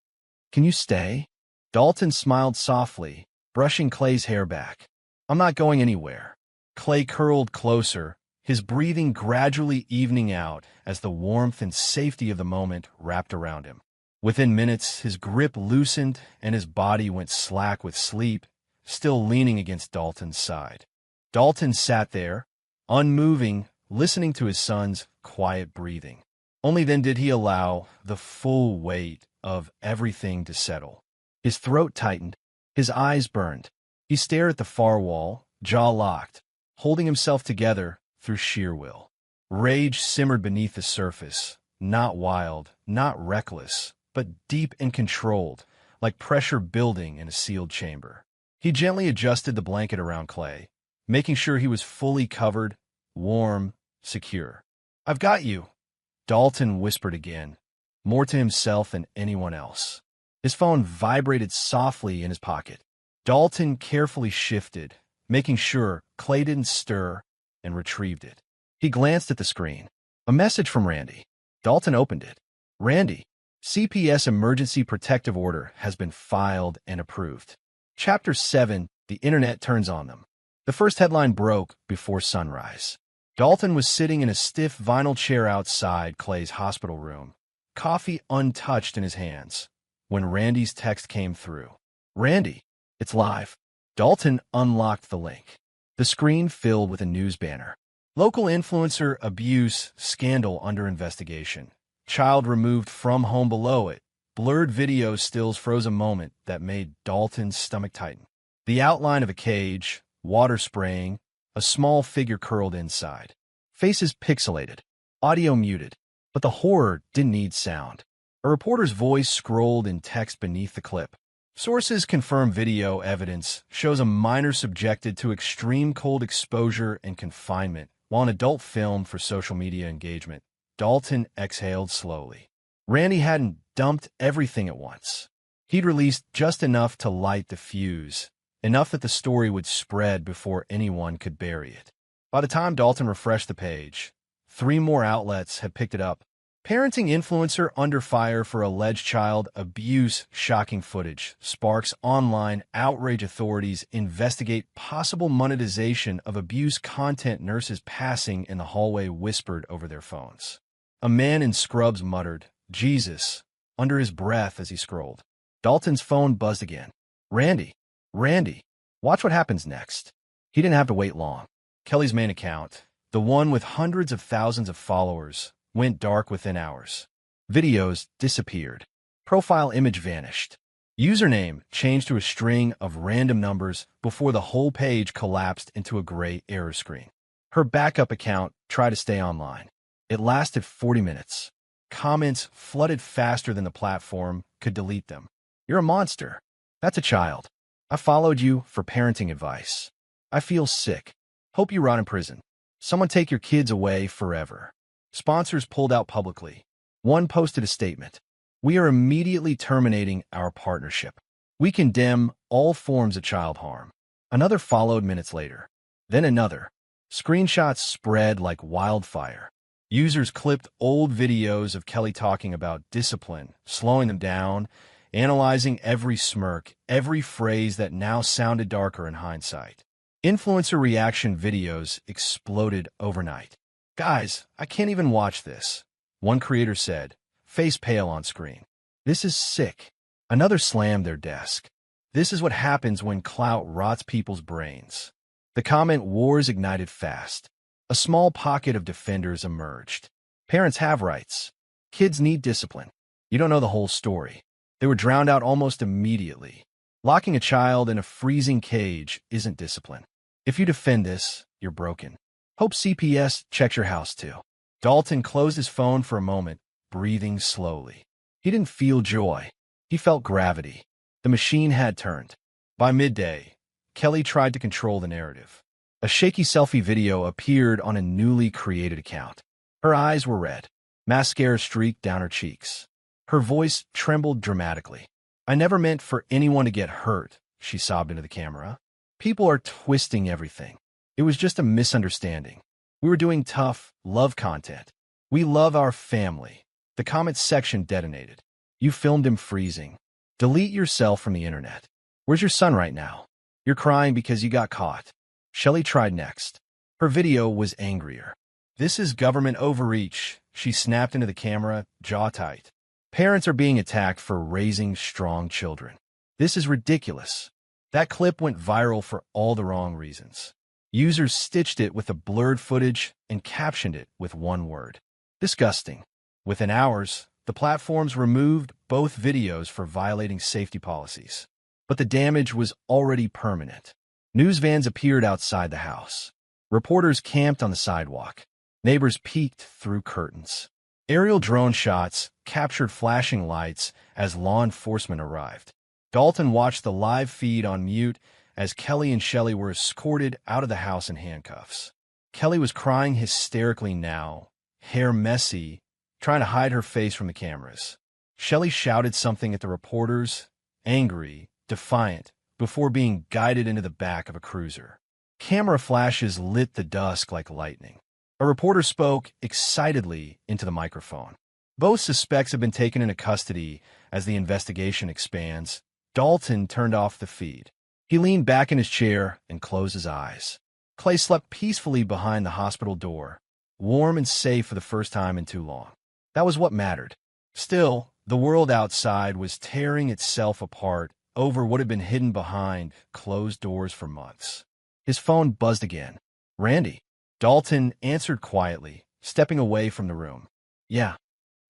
Can you stay?" Dalton smiled softly, brushing Clay's hair back. I'm not going anywhere. Clay curled closer, his breathing gradually evening out as the warmth and safety of the moment wrapped around him. Within minutes, his grip loosened and his body went slack with sleep, still leaning against Dalton's side. Dalton sat there, unmoving, listening to his son's quiet breathing. Only then did he allow the full weight of everything to settle. His throat tightened, his eyes burned. He stared at the far wall, jaw locked, holding himself together through sheer will. Rage simmered beneath the surface, not wild, not reckless, but deep and controlled, like pressure building in a sealed chamber. He gently adjusted the blanket around Clay, making sure he was fully covered, warm, secure. I've got you, Dalton whispered again, more to himself than anyone else. His phone vibrated softly in his pocket. Dalton carefully shifted, making sure Clay didn't stir, and retrieved it. He glanced at the screen. A message from Randy. Dalton opened it. Randy, CPS Emergency Protective Order has been filed and approved. Chapter 7, The Internet Turns on Them. The first headline broke before sunrise. Dalton was sitting in a stiff vinyl chair outside Clay's hospital room, coffee untouched in his hands, when Randy's text came through. Randy, it's live. Dalton unlocked the link. The screen filled with a news banner. Local influencer abuse scandal under investigation. Child removed from home below it. Blurred video stills froze a moment that made Dalton's stomach tighten. The outline of a cage, water spraying, a small figure curled inside. Faces pixelated, audio muted, but the horror didn't need sound. A reporter's voice scrolled in text beneath the clip. Sources confirm video evidence shows a minor subjected to extreme cold exposure and confinement while an adult filmed for social media engagement. Dalton exhaled slowly. Randy hadn't dumped everything at once. He'd released just enough to light the fuse, enough that the story would spread before anyone could bury it. By the time Dalton refreshed the page, 3 more outlets had picked it up. Parenting influencer under fire for alleged child abuse. Shocking footage sparks online outrage. Authorities investigate possible monetization of abuse content. Nurses passing in the hallway whispered over their phones. A man in scrubs muttered, Jesus, under his breath as he scrolled. Dalton's phone buzzed again. Randy, watch what happens next. He didn't have to wait long. Kelly's main account, the one with hundreds of thousands of followers, went dark within hours. Videos disappeared. Profile image vanished. Username changed to a string of random numbers before the whole page collapsed into a gray error screen. Her backup account tried to stay online. It lasted 40 minutes. Comments flooded faster than the platform could delete them. You're a monster. That's a child. I followed you for parenting advice. I feel sick. Hope you rot in prison. Someone take your kids away forever. Sponsors pulled out publicly. One posted a statement. We are immediately terminating our partnership. We condemn all forms of child harm. Another followed minutes later. Then another. Screenshots spread like wildfire. Users clipped old videos of Kelly talking about discipline, slowing them down, analyzing every smirk, every phrase that now sounded darker in hindsight. Influencer reaction videos exploded overnight. Guys, I can't even watch this, one creator said, face pale on screen. This is sick. Another slammed their desk. This is what happens when clout rots people's brains. The comment wars ignited fast. A small pocket of defenders emerged. Parents have rights. Kids need discipline. You don't know the whole story. They were drowned out almost immediately. Locking a child in a freezing cage isn't discipline. If you defend this, you're broken. Hope CPS checks your house too. Dalton closed his phone for a moment, breathing slowly. He didn't feel joy. He felt gravity. The machine had turned. By midday, Kelly tried to control the narrative. A shaky selfie video appeared on a newly created account. Her eyes were red. Mascara streaked down her cheeks. Her voice trembled dramatically. I never meant for anyone to get hurt, she sobbed into the camera. People are twisting everything. It was just a misunderstanding. We were doing tough, love content. We love our family. The comment section detonated. You filmed him freezing. Delete yourself from the internet. Where's your son right now? You're crying because you got caught. Shelley tried next. Her video was angrier. This is government overreach. She snapped into the camera, jaw tight. Parents are being attacked for raising strong children. This is ridiculous. That clip went viral for all the wrong reasons. Users stitched it with the blurred footage and captioned it with one word. Disgusting. Within hours, the platforms removed both videos for violating safety policies. But the damage was already permanent. News vans appeared outside the house. Reporters camped on the sidewalk. Neighbors peeked through curtains. Aerial drone shots captured flashing lights as law enforcement arrived. Dalton watched the live feed on mute as Kelly and Shelley were escorted out of the house in handcuffs. Kelly was crying hysterically now, hair messy, trying to hide her face from the cameras. Shelley shouted something at the reporters, angry, defiant, before being guided into the back of a cruiser. Camera flashes lit the dusk like lightning. A reporter spoke excitedly into the microphone. Both suspects have been taken into custody as the investigation expands. Dalton turned off the feed. He leaned back in his chair and closed his eyes. Clay slept peacefully behind the hospital door, warm and safe for the first time in too long. That was what mattered. Still, the world outside was tearing itself apart over what had been hidden behind closed doors for months. His phone buzzed again. Randy. Dalton answered quietly, stepping away from the room. Yeah.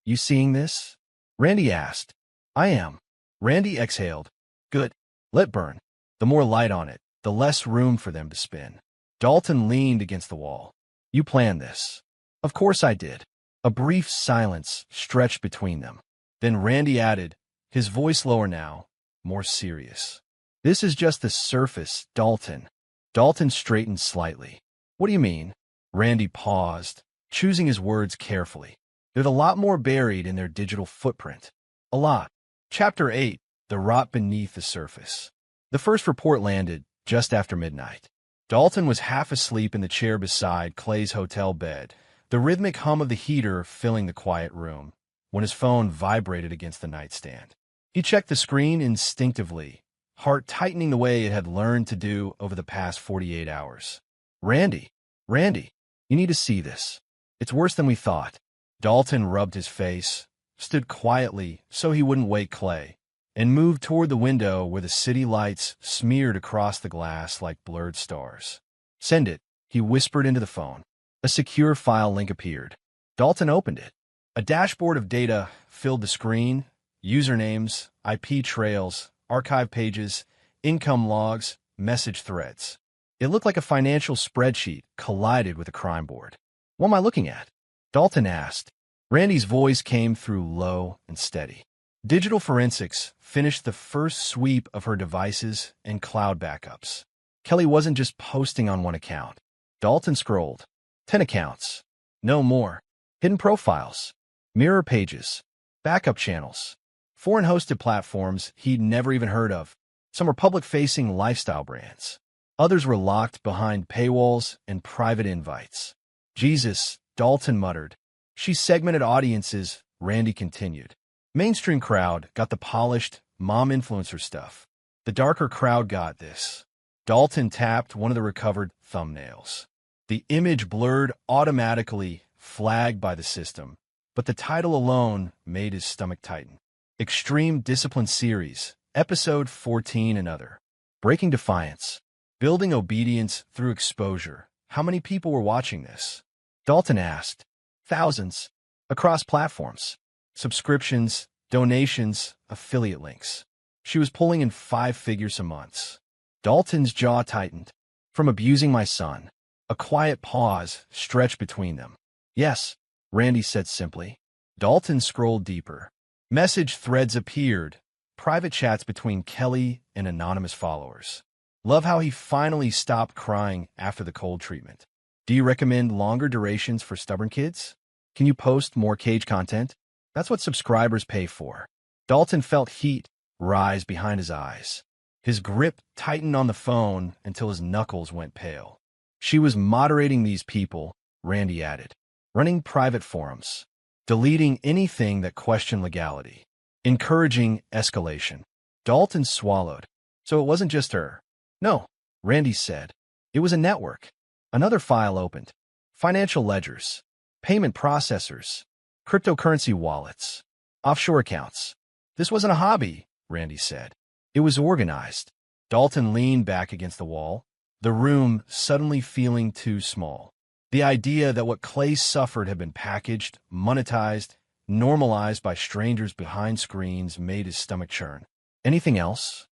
You seeing this? Randy asked. I am. Randy exhaled. Good. Let burn. The more light on it, the less room for them to spin. Dalton leaned against the wall. You planned this. Of course I did. A brief silence stretched between them. Then Randy added, his voice lower now, more serious. This is just the surface, Dalton. Dalton straightened slightly. What do you mean? Randy paused, choosing his words carefully. There's a lot more buried in their digital footprint. A lot. Chapter 8, The Rot Beneath the Surface. The first report landed just after midnight. Dalton was half asleep in the chair beside Clay's hotel bed, the rhythmic hum of the heater filling the quiet room, when his phone vibrated against the nightstand. He checked the screen instinctively, heart tightening the way it had learned to do over the past 48 hours. Randy, you need to see this. It's worse than we thought. Dalton rubbed his face, stood quietly so he wouldn't wake Clay, and moved toward the window where the city lights smeared across the glass like blurred stars. Send it, he whispered into the phone. A secure file link appeared. Dalton opened it. A dashboard of data filled the screen, usernames, IP trails, archive pages, income logs, message threads. It looked like a financial spreadsheet collided with a crime board. What am I looking at? Dalton asked. Randy's voice came through low and steady. Digital forensics finished the first sweep of her devices and cloud backups. Kelly wasn't just posting on one account. Dalton scrolled. 10 accounts. No more. Hidden profiles. Mirror pages. Backup channels. Foreign-hosted platforms he'd never even heard of. Some were public-facing lifestyle brands. Others were locked behind paywalls and private invites. Jesus, Dalton muttered. She segmented audiences, Randy continued. Mainstream crowd got the polished, mom influencer stuff. The darker crowd got this. Dalton tapped one of the recovered thumbnails. The image blurred automatically, flagged by the system, but the title alone made his stomach tighten. Extreme Discipline Series, Episode 14 and Other. Breaking Defiance. Building Obedience Through Exposure. How many people were watching this? Dalton asked. Thousands. Across platforms. Subscriptions, donations, affiliate links. She was pulling in 5 figures a month. Dalton's jaw tightened. From abusing my son. A quiet pause stretched between them. Yes, Randy said simply. Dalton scrolled deeper. Message threads appeared. Private chats between Kelly and anonymous followers. Love how he finally stopped crying after the cold treatment. Do you recommend longer durations for stubborn kids? Can you post more cage content? That's what subscribers pay for. Dalton felt heat rise behind his eyes. His grip tightened on the phone until his knuckles went pale. She was moderating these people, Randy added. Running private forums. Deleting anything that questioned legality. Encouraging escalation. Dalton swallowed. So it wasn't just her. No, Randy said. It was a network. Another file opened. Financial ledgers, payment processors, cryptocurrency wallets, offshore accounts. This wasn't a hobby, Randy said. It was organized. Dalton leaned back against the wall, the room suddenly feeling too small. The idea that what Clay suffered had been packaged, monetized, normalized by strangers behind screens made his stomach churn. Anything else?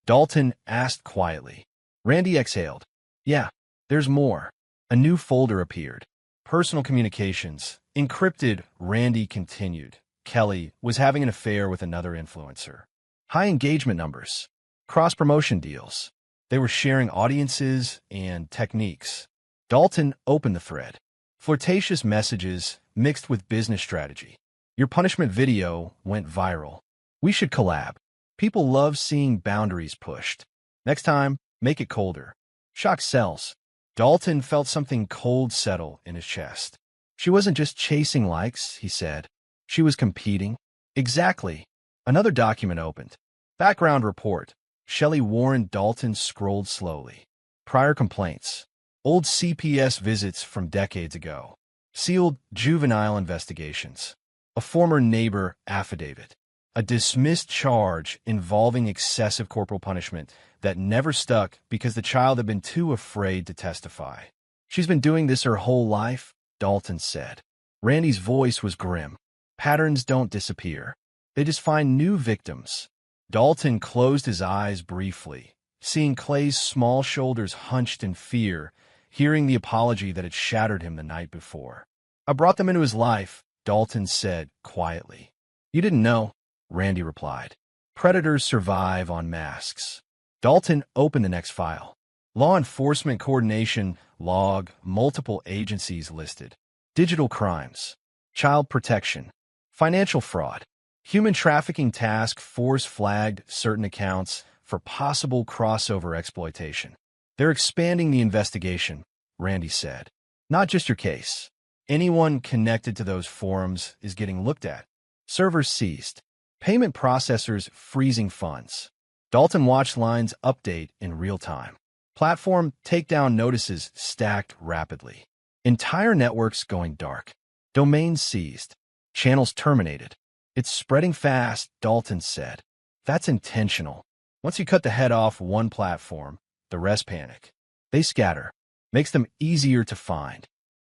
Dalton asked quietly. Randy exhaled. Yeah, there's more. A new folder appeared. Personal communications. Encrypted, Randy continued. Kelly was having an affair with another influencer. High engagement numbers. Cross-promotion deals. They were sharing audiences and techniques. Dalton opened the thread. Flirtatious messages mixed with business strategy. Your punishment video went viral. We should collab. People love seeing boundaries pushed. Next time, make it colder. Shock sells. Dalton felt something cold settle in his chest. She wasn't just chasing likes, he said. She was competing. Exactly. Another document opened. Background report. Shelley Warren Dalton scrolled slowly. Prior complaints. Old CPS visits from decades ago. Sealed juvenile investigations. A former neighbor affidavit. A dismissed charge involving excessive corporal punishment that never stuck because the child had been too afraid to testify. She's been doing this her whole life, Dalton said. Randy's voice was grim. Patterns don't disappear. They just find new victims. Dalton closed his eyes briefly, seeing Clay's small shoulders hunched in fear, hearing the apology that had shattered him the night before. I brought them into his life, Dalton said quietly. You didn't know, Randy replied. Predators survive on masks. Dalton opened the next file. Law enforcement coordination log, multiple agencies listed. Digital crimes, child protection, financial fraud, human trafficking task force flagged certain accounts for possible crossover exploitation. They're expanding the investigation, Randy said. Not just your case. Anyone connected to those forums is getting looked at. Servers seized. Payment processors freezing funds. Dalton watched lines update in real time. Platform takedown notices stacked rapidly. Entire networks going dark. Domains seized. Channels terminated. It's spreading fast, Dalton said. That's intentional. Once you cut the head off one platform, the rest panic. They scatter. Makes them easier to find.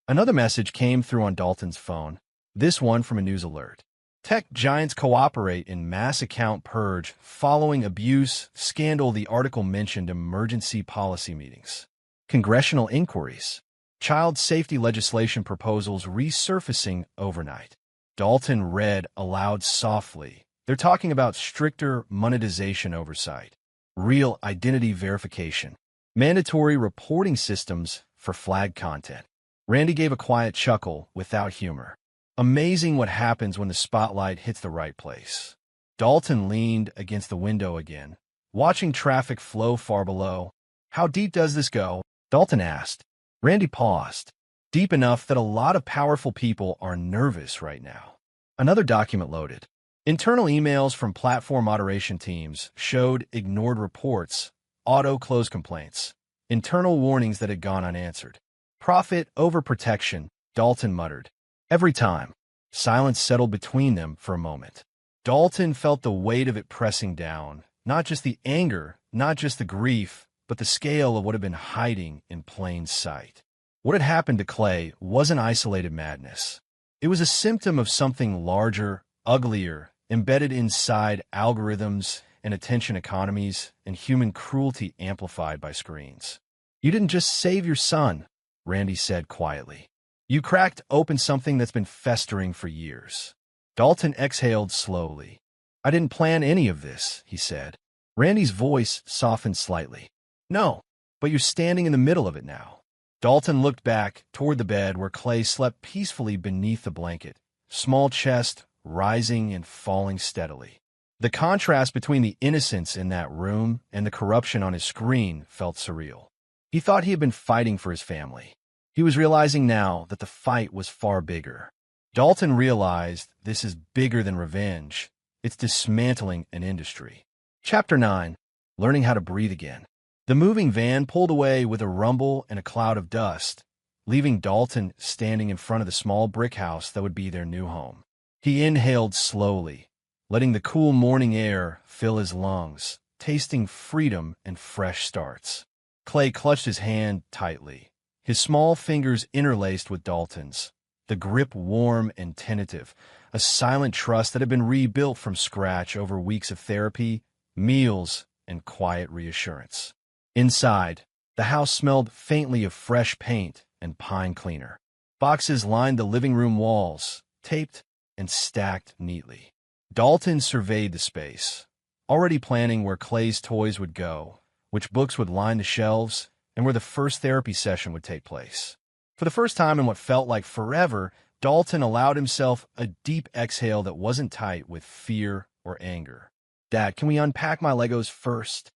Another message came through on Dalton's phone, this one from a news alert. Tech giants cooperate in mass account purge following abuse scandal. The article mentioned emergency policy meetings, congressional inquiries, child safety legislation proposals resurfacing overnight. Dalton read aloud softly. They're talking about stricter monetization oversight, real identity verification, mandatory reporting systems for flagged content. Randy gave a quiet chuckle without humor. Amazing what happens when the spotlight hits the right place. Dalton leaned against the window again, watching traffic flow far below. How deep does this go? Dalton asked. Randy paused. Deep enough that a lot of powerful people are nervous right now. Another document loaded. Internal emails from platform moderation teams showed ignored reports, auto-close complaints, internal warnings that had gone unanswered. Profit over protection, Dalton muttered. Every time. Silence settled between them for a moment. Dalton felt the weight of it pressing down, not just the anger, not just the grief, but the scale of what had been hiding in plain sight. What had happened to Clay wasn't isolated madness. It was a symptom of something larger, uglier, embedded inside algorithms and attention economies and human cruelty amplified by screens. You didn't just save your son, Randy said quietly. You cracked open something that's been festering for years. Dalton exhaled slowly. I didn't plan any of this, he said. Randy's voice softened slightly. No, but you're standing in the middle of it now. Dalton looked back toward the bed where Clay slept peacefully beneath the blanket, small chest rising and falling steadily. The contrast between the innocence in that room and the corruption on his screen felt surreal. He thought he had been fighting for his family. He was realizing now that the fight was far bigger. Dalton realized this is bigger than revenge. It's dismantling an industry. Chapter 9. Learning how to breathe again. The moving van pulled away with a rumble and a cloud of dust, leaving Dalton standing in front of the small brick house that would be their new home. He inhaled slowly, letting the cool morning air fill his lungs, tasting freedom and fresh starts. Clay clutched his hand tightly, his small fingers interlaced with Dalton's, the grip warm and tentative, a silent trust that had been rebuilt from scratch over weeks of therapy, meals, and quiet reassurance. Inside, the house smelled faintly of fresh paint and pine cleaner. Boxes lined the living room walls, taped and stacked neatly. Dalton surveyed the space, already planning where Clay's toys would go, which books would line the shelves, and where the first therapy session would take place. For the first time in what felt like forever, Dalton allowed himself a deep exhale that wasn't tight with fear or anger. "Dad, can we unpack my Legos first?"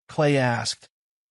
Clay asked,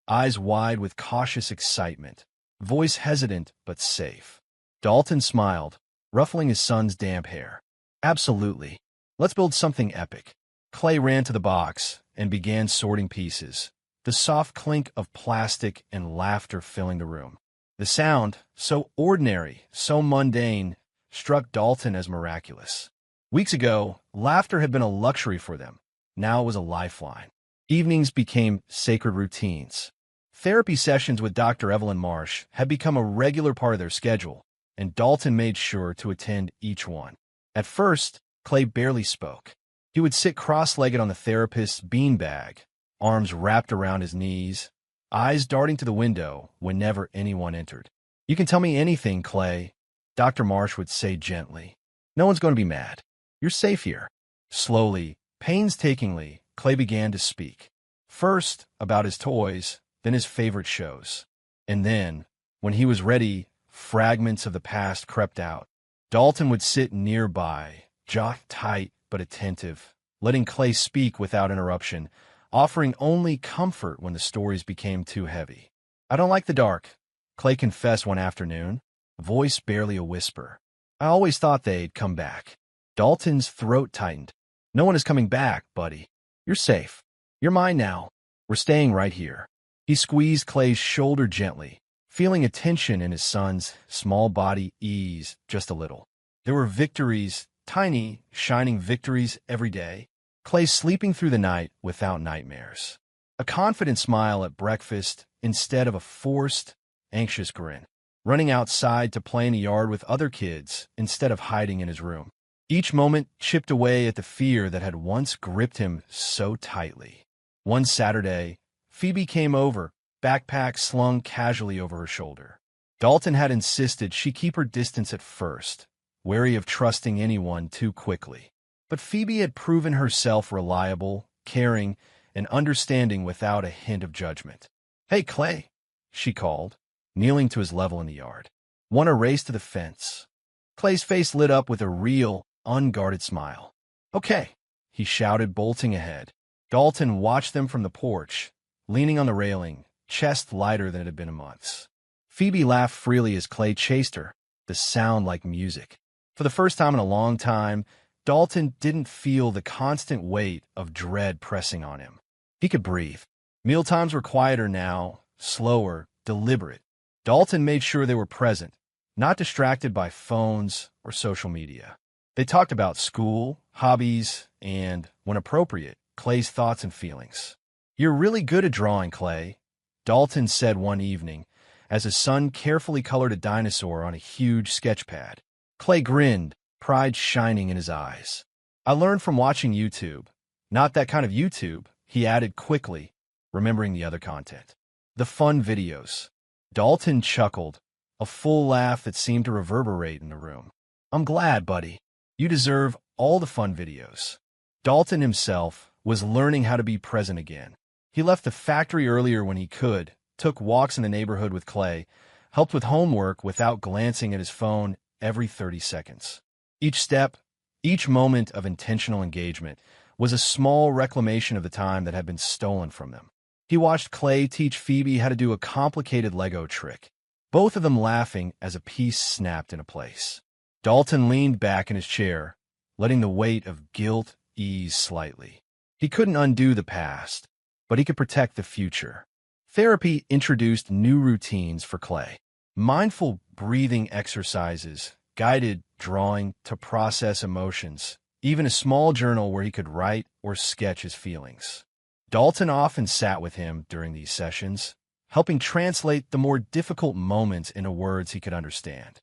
eyes wide with cautious excitement, voice hesitant but safe. Dalton smiled, ruffling his son's damp hair. "Absolutely. Let's build something epic." Clay ran to the box and began sorting pieces, the soft clink of plastic and laughter filling the room. The sound, so ordinary, so mundane, struck Dalton as miraculous. Weeks ago, laughter had been a luxury for them. Now it was a lifeline. Evenings became sacred routines. Therapy sessions with Dr. Evelyn Marsh had become a regular part of their schedule, and Dalton made sure to attend each one. At first, Clay barely spoke. He would sit cross-legged on the therapist's beanbag, arms wrapped around his knees, eyes darting to the window whenever anyone entered. "You can tell me anything, Clay," Dr. Marsh would say gently. "No one's going to be mad. You're safe here." Slowly, painstakingly, Clay began to speak. First, about his toys, then his favorite shows. And then, when he was ready, fragments of the past crept out. Dalton would sit nearby, jaw tight but attentive, letting Clay speak without interruption, offering only comfort when the stories became too heavy. "I don't like the dark," Clay confessed one afternoon, voice barely a whisper. "I always thought they'd come back." Dalton's throat tightened. "No one is coming back, buddy. You're safe. You're mine now. We're staying right here." He squeezed Clay's shoulder gently, feeling a tension in his son's small body ease just a little. There were victories, tiny, shining victories every day. Clay sleeping through the night without nightmares. A confident smile at breakfast instead of a forced, anxious grin. Running outside to play in the yard with other kids instead of hiding in his room. Each moment chipped away at the fear that had once gripped him so tightly. One Saturday, Phoebe came over, backpack slung casually over her shoulder. Dalton had insisted she keep her distance at first, wary of trusting anyone too quickly. But Phoebe had proven herself reliable, caring, and understanding without a hint of judgment. "Hey, Clay," she called, kneeling to his level in the yard. "Want to race to the fence?" Clay's face lit up with a real, unguarded smile. "Okay," he shouted, bolting ahead. Dalton watched them from the porch, leaning on the railing, chest lighter than it had been in months. Phoebe laughed freely as Clay chased her, the sound like music. For the first time in a long time, Dalton didn't feel the constant weight of dread pressing on him. He could breathe. Mealtimes were quieter now, slower, deliberate. Dalton made sure they were present, not distracted by phones or social media. They talked about school, hobbies, and, when appropriate, Clay's thoughts and feelings. "You're really good at drawing, Clay," Dalton said one evening, as his son carefully colored a dinosaur on a huge sketch pad. Clay grinned, pride shining in his eyes. "I learned from watching YouTube. Not that kind of YouTube," he added quickly, remembering the other content. "The fun videos." Dalton chuckled, a full laugh that seemed to reverberate in the room. "I'm glad, buddy. You deserve all the fun videos." Dalton himself was learning how to be present again. He left the factory earlier when he could, took walks in the neighborhood with Clay, helped with homework without glancing at his phone every 30 seconds. Each step, each moment of intentional engagement was a small reclamation of the time that had been stolen from them. He watched Clay teach Phoebe how to do a complicated Lego trick, both of them laughing as a piece snapped into place. Dalton leaned back in his chair, letting the weight of guilt ease slightly. He couldn't undo the past, but he could protect the future. Therapy introduced new routines for Clay. Mindful breathing exercises, guided drawing to process emotions, even a small journal where he could write or sketch his feelings. Dalton often sat with him during these sessions, helping translate the more difficult moments into words he could understand.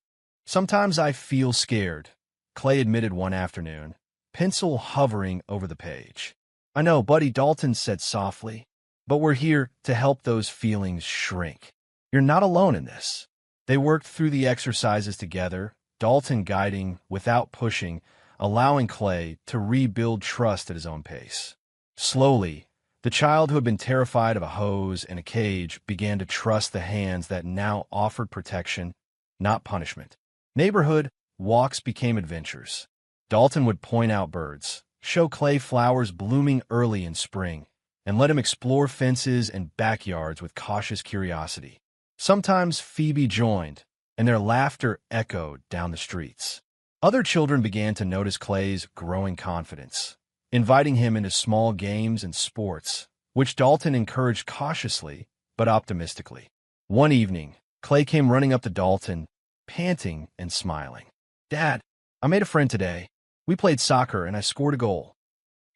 "Sometimes I feel scared," Clay admitted one afternoon, pencil hovering over the page. "I know, buddy," Dalton said softly, "but we're here to help those feelings shrink. You're not alone in this." They worked through the exercises together, Dalton guiding without pushing, allowing Clay to rebuild trust at his own pace. Slowly, the child who had been terrified of a hose and a cage began to trust the hands that now offered protection, not punishment. Neighborhood walks became adventures. Dalton would point out birds, show Clay flowers blooming early in spring, and let him explore fences and backyards with cautious curiosity. Sometimes Phoebe joined, and their laughter echoed down the streets. Other children began to notice Clay's growing confidence, inviting him into small games and sports, which Dalton encouraged cautiously but optimistically. One evening, Clay came running up to Dalton, panting and smiling. "Dad, I made a friend today. We played soccer and I scored a goal."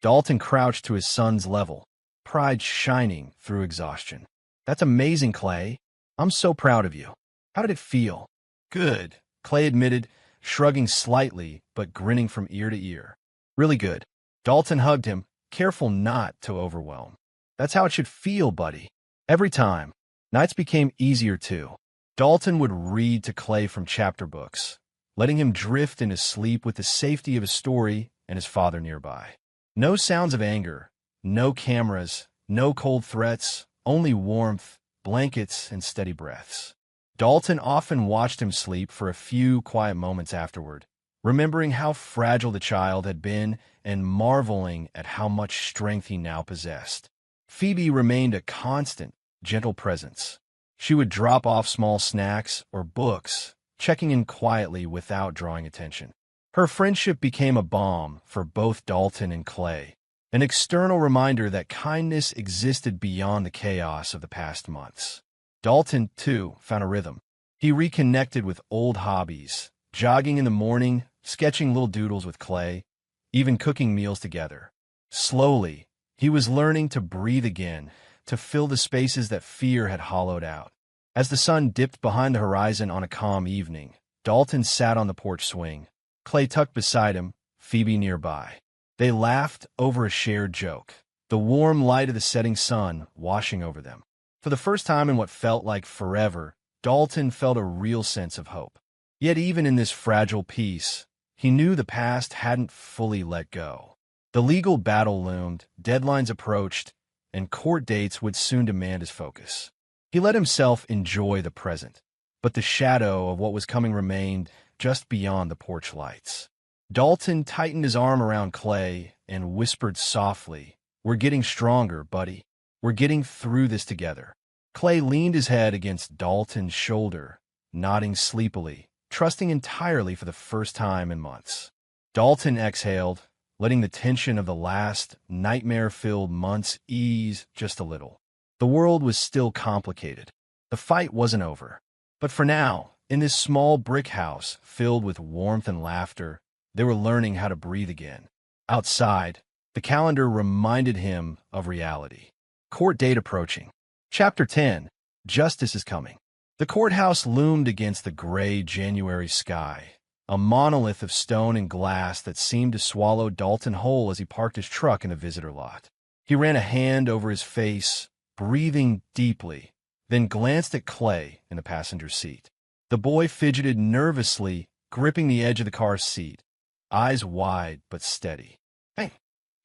Dalton crouched to his son's level, pride shining through exhaustion. "That's amazing, Clay. I'm so proud of you. How did it feel?" "Good," Clay admitted, shrugging slightly but grinning from ear to ear. "Really good." Dalton hugged him, careful not to overwhelm. "That's how it should feel, buddy. Every time." Nights became easier too. Dalton would read to Clay from chapter books, letting him drift into sleep with the safety of his story and his father nearby. No sounds of anger, no cameras, no cold threats, only warmth, blankets, and steady breaths. Dalton often watched him sleep for a few quiet moments afterward, remembering how fragile the child had been and marveling at how much strength he now possessed. Phoebe remained a constant, gentle presence. She would drop off small snacks or books, checking in quietly without drawing attention. Her friendship became a balm for both Dalton and Clay, an external reminder that kindness existed beyond the chaos of the past months. Dalton, too, found a rhythm. He reconnected with old hobbies, jogging in the morning, sketching little doodles with Clay, even cooking meals together. Slowly, he was learning to breathe again, to fill the spaces that fear had hollowed out. As the sun dipped behind the horizon on a calm evening, Dalton sat on the porch swing, Clay tucked beside him, Phoebe nearby. They laughed over a shared joke, the warm light of the setting sun washing over them. For the first time in what felt like forever, Dalton felt a real sense of hope. Yet even in this fragile peace, he knew the past hadn't fully let go. The legal battle loomed, deadlines approached, and court dates would soon demand his focus. He let himself enjoy the present, but the shadow of what was coming remained just beyond the porch lights. Dalton tightened his arm around Clay and whispered softly, "We're getting stronger, buddy. We're getting through this together." Clay leaned his head against Dalton's shoulder, nodding sleepily, trusting entirely for the first time in months. Dalton exhaled, letting the tension of the last nightmare-filled months ease just a little. The world was still complicated. The fight wasn't over. But for now, in this small brick house filled with warmth and laughter, they were learning how to breathe again. Outside, the calendar reminded him of reality. Court date approaching. Chapter 10. Justice is coming. The courthouse loomed against the gray January sky, a monolith of stone and glass that seemed to swallow Dalton whole as he parked his truck in the visitor lot. He ran a hand over his face, breathing deeply, then glanced at Clay in the passenger seat. The boy fidgeted nervously, gripping the edge of the car's seat, eyes wide but steady. "Hey,"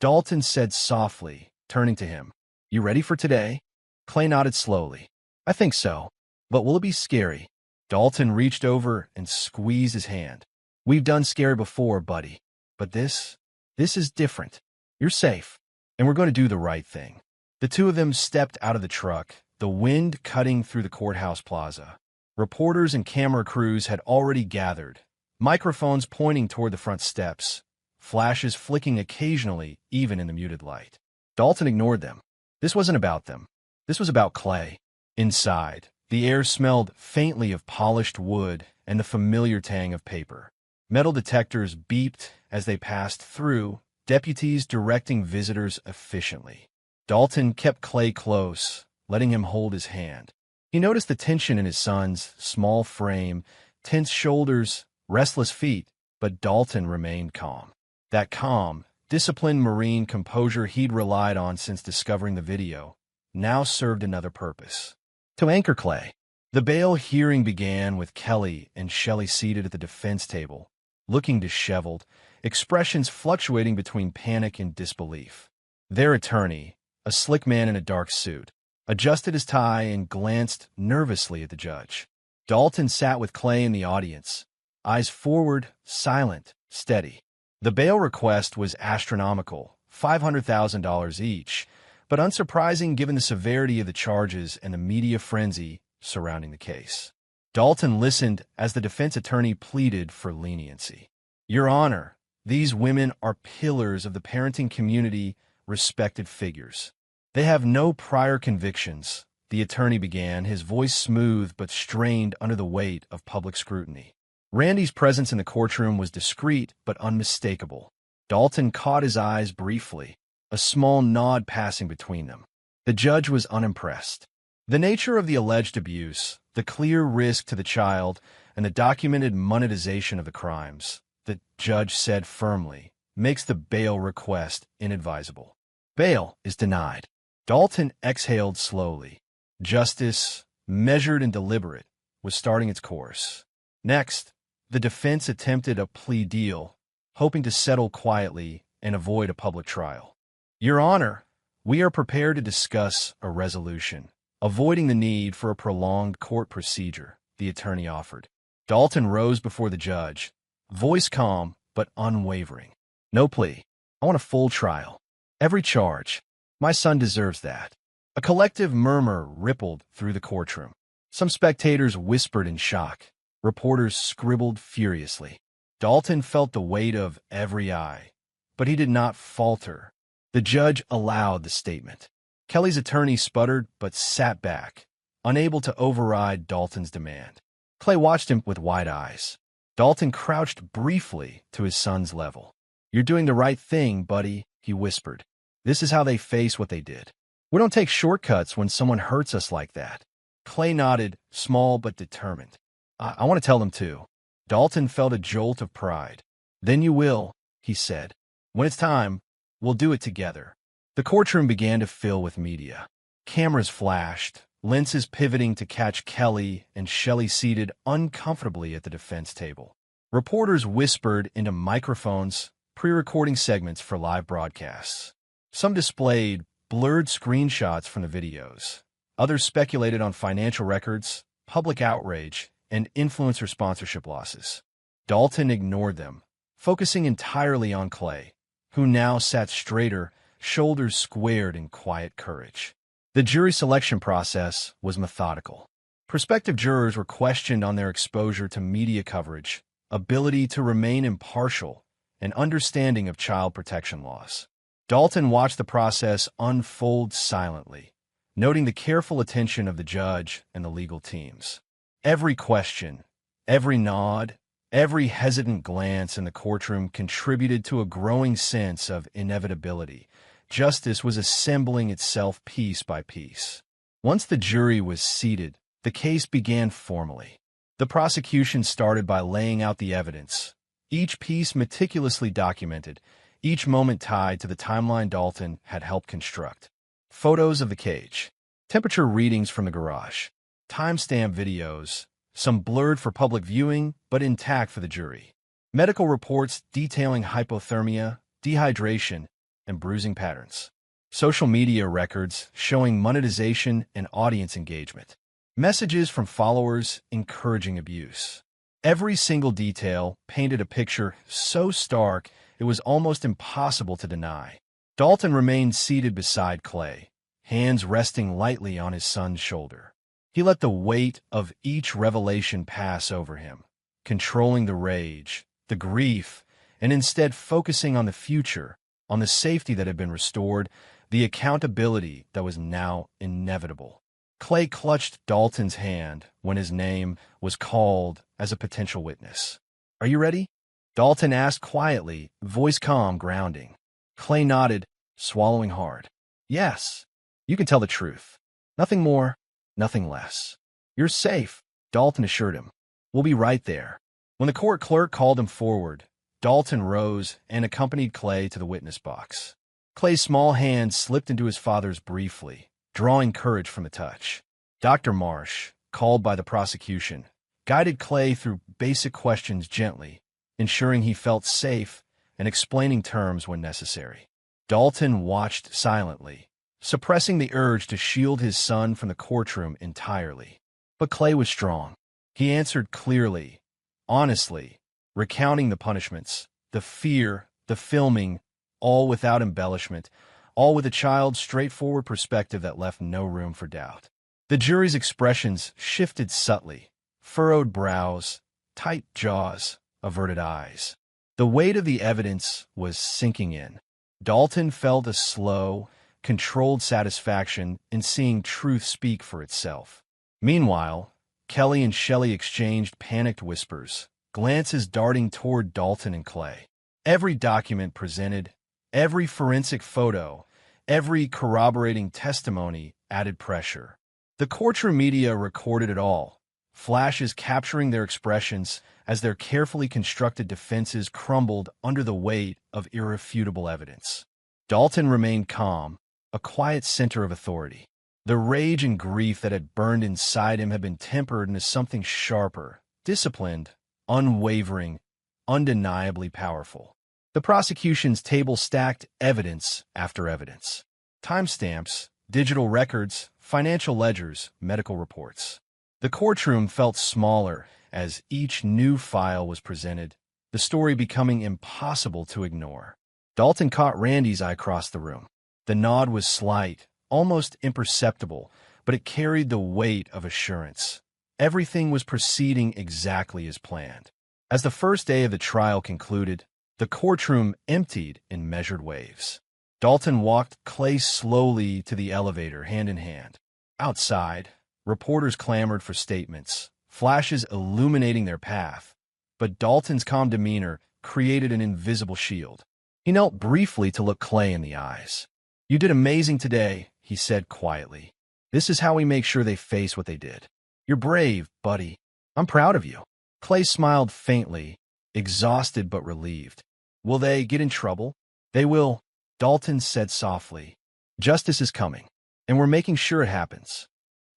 Dalton said softly, turning to him. "You ready for today?" Clay nodded slowly. "I think so. But will it be scary?" Dalton reached over and squeezed his hand. "We've done scary before, buddy. But this is different. You're safe, and we're going to do the right thing." The two of them stepped out of the truck, the wind cutting through the courthouse plaza. Reporters and camera crews had already gathered, microphones pointing toward the front steps, flashes flicking occasionally even in the muted light. Dalton ignored them. This wasn't about them. This was about Clay. Inside, the air smelled faintly of polished wood and the familiar tang of paper. Metal detectors beeped as they passed through, deputies directing visitors efficiently. Dalton kept Clay close, letting him hold his hand. He noticed the tension in his son's small frame, tense shoulders, restless feet, but Dalton remained calm. That calm, disciplined Marine composure he'd relied on since discovering the video now served another purpose: to anchor Clay. The bail hearing began with Kelly and Shelley seated at the defense table, looking disheveled, expressions fluctuating between panic and disbelief. Their attorney, a slick man in a dark suit, adjusted his tie and glanced nervously at the judge. Dalton sat with Clay in the audience, eyes forward, silent, steady. The bail request was astronomical, $500,000 each, but unsurprising given the severity of the charges and the media frenzy surrounding the case. Dalton listened as the defense attorney pleaded for leniency. "Your Honor, these women are pillars of the parenting community, respected figures. They have no prior convictions," the attorney began, his voice smooth but strained under the weight of public scrutiny. Randy's presence in the courtroom was discreet but unmistakable. Dalton caught his eyes briefly, a small nod passing between them. The judge was unimpressed. The nature of the alleged abuse, the clear risk to the child, and the documented monetization of the crimes, the judge said firmly, makes the bail request inadvisable. Bail is denied. Dalton exhaled slowly. Justice, measured and deliberate, was starting its course. Next, the defense attempted a plea deal, hoping to settle quietly and avoid a public trial. "Your Honor, we are prepared to discuss a resolution, avoiding the need for a prolonged court procedure," the attorney offered. Dalton rose before the judge, voice calm but unwavering. "No plea. I want a full trial. Every charge. My son deserves that." A collective murmur rippled through the courtroom. Some spectators whispered in shock. Reporters scribbled furiously. Dalton felt the weight of every eye, but he did not falter. The judge allowed the statement. Kelly's attorney sputtered but sat back, unable to override Dalton's demand. Clay watched him with wide eyes. Dalton crouched briefly to his son's level. "You're doing the right thing, buddy," he whispered. "This is how they face what they did. We don't take shortcuts when someone hurts us like that." Clay nodded, small but determined. I want to tell them too." Dalton felt a jolt of pride. "Then you will," he said. "When it's time, we'll do it together." The courtroom began to fill with media. Cameras flashed, lenses pivoting to catch Kelly and Shelley seated uncomfortably at the defense table. Reporters whispered into microphones, pre-recording segments for live broadcasts. Some displayed blurred screenshots from the videos. Others speculated on financial records, public outrage, and influencer sponsorship losses. Dalton ignored them, focusing entirely on Clay, who now sat straighter, shoulders squared in quiet courage. The jury selection process was methodical. Prospective jurors were questioned on their exposure to media coverage, ability to remain impartial, and understanding of child protection laws. Dalton watched the process unfold silently, noting the careful attention of the judge and the legal teams. Every question, every nod, every hesitant glance in the courtroom contributed to a growing sense of inevitability. Justice was assembling itself piece by piece. Once the jury was seated, the case began formally. The prosecution started by laying out the evidence, each piece meticulously documented, each moment tied to the timeline Dalton had helped construct. Photos of the cage, temperature readings from the garage, timestamp videos, some blurred for public viewing but intact for the jury. Medical reports detailing hypothermia, dehydration, and bruising patterns. Social media records showing monetization and audience engagement. Messages from followers encouraging abuse. Every single detail painted a picture so stark it was almost impossible to deny. Dalton remained seated beside Clay, hands resting lightly on his son's shoulder. He let the weight of each revelation pass over him, controlling the rage, the grief, and instead focusing on the future, on the safety that had been restored, the accountability that was now inevitable. Clay clutched Dalton's hand when his name was called as a potential witness. "Are you ready?" Dalton asked quietly, voice calm, grounding. Clay nodded, swallowing hard. "Yes, you can tell the truth. Nothing more, nothing less." "You're safe," Dalton assured him. "We'll be right there." When the court clerk called him forward, Dalton rose and accompanied Clay to the witness box. Clay's small hand slipped into his father's briefly, drawing courage from the touch. Dr. Marsh, called by the prosecution, guided Clay through basic questions gently, ensuring he felt safe and explaining terms when necessary. Dalton watched silently, suppressing the urge to shield his son from the courtroom entirely. But Clay was strong. He answered clearly, honestly, recounting the punishments, the fear, the filming, all without embellishment, all with a child's straightforward perspective that left no room for doubt. The jury's expressions shifted subtly, furrowed brows, tight jaws, averted eyes. The weight of the evidence was sinking in. Dalton felt a slow, controlled satisfaction in seeing truth speak for itself. Meanwhile, Kelly and Shelley exchanged panicked whispers, glances darting toward Dalton and Clay. Every document presented, every forensic photo, every corroborating testimony added pressure. The courtroom media recorded it all, flashes capturing their expressions as their carefully constructed defenses crumbled under the weight of irrefutable evidence. Dalton remained calm, a quiet center of authority. The rage and grief that had burned inside him had been tempered into something sharper, disciplined, unwavering, undeniably powerful. The prosecution's table stacked evidence after evidence. Timestamps, digital records, financial ledgers, medical reports. The courtroom felt smaller as each new file was presented, the story becoming impossible to ignore. Dalton caught Randy's eye across the room. The nod was slight, almost imperceptible, but it carried the weight of assurance. Everything was proceeding exactly as planned. As the first day of the trial concluded, the courtroom emptied in measured waves. Dalton walked Clay slowly to the elevator, hand in hand. Outside, reporters clamored for statements, flashes illuminating their path, but Dalton's calm demeanor created an invisible shield. He knelt briefly to look Clay in the eyes. "You did amazing today," he said quietly. "This is how we make sure they face what they did. You're brave, buddy. I'm proud of you." Clay smiled faintly, exhausted but relieved. "Will they get in trouble?" "They will," Dalton said softly. "Justice is coming, and we're making sure it happens."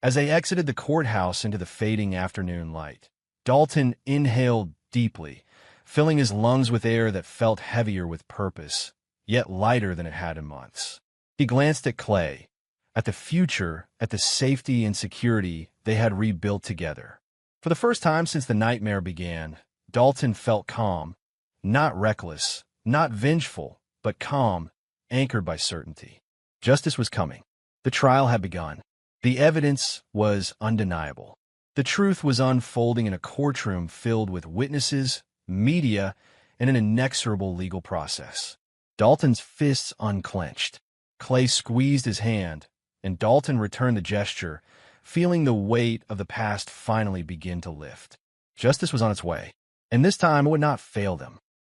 As they exited the courthouse into the fading afternoon light, Dalton inhaled deeply, filling his lungs with air that felt heavier with purpose, yet lighter than it had in months. He glanced at Clay, at the future, at the safety and security they had rebuilt together. For the first time since the nightmare began, Dalton felt calm, not reckless, not vengeful, but calm, anchored by certainty. Justice was coming. The trial had begun. The evidence was undeniable. The truth was unfolding in a courtroom filled with witnesses, media, and an inexorable legal process. Dalton's fists unclenched. Clay squeezed his hand, and Dalton returned the gesture, feeling the weight of the past finally begin to lift. Justice was on its way, and this time it would not fail them.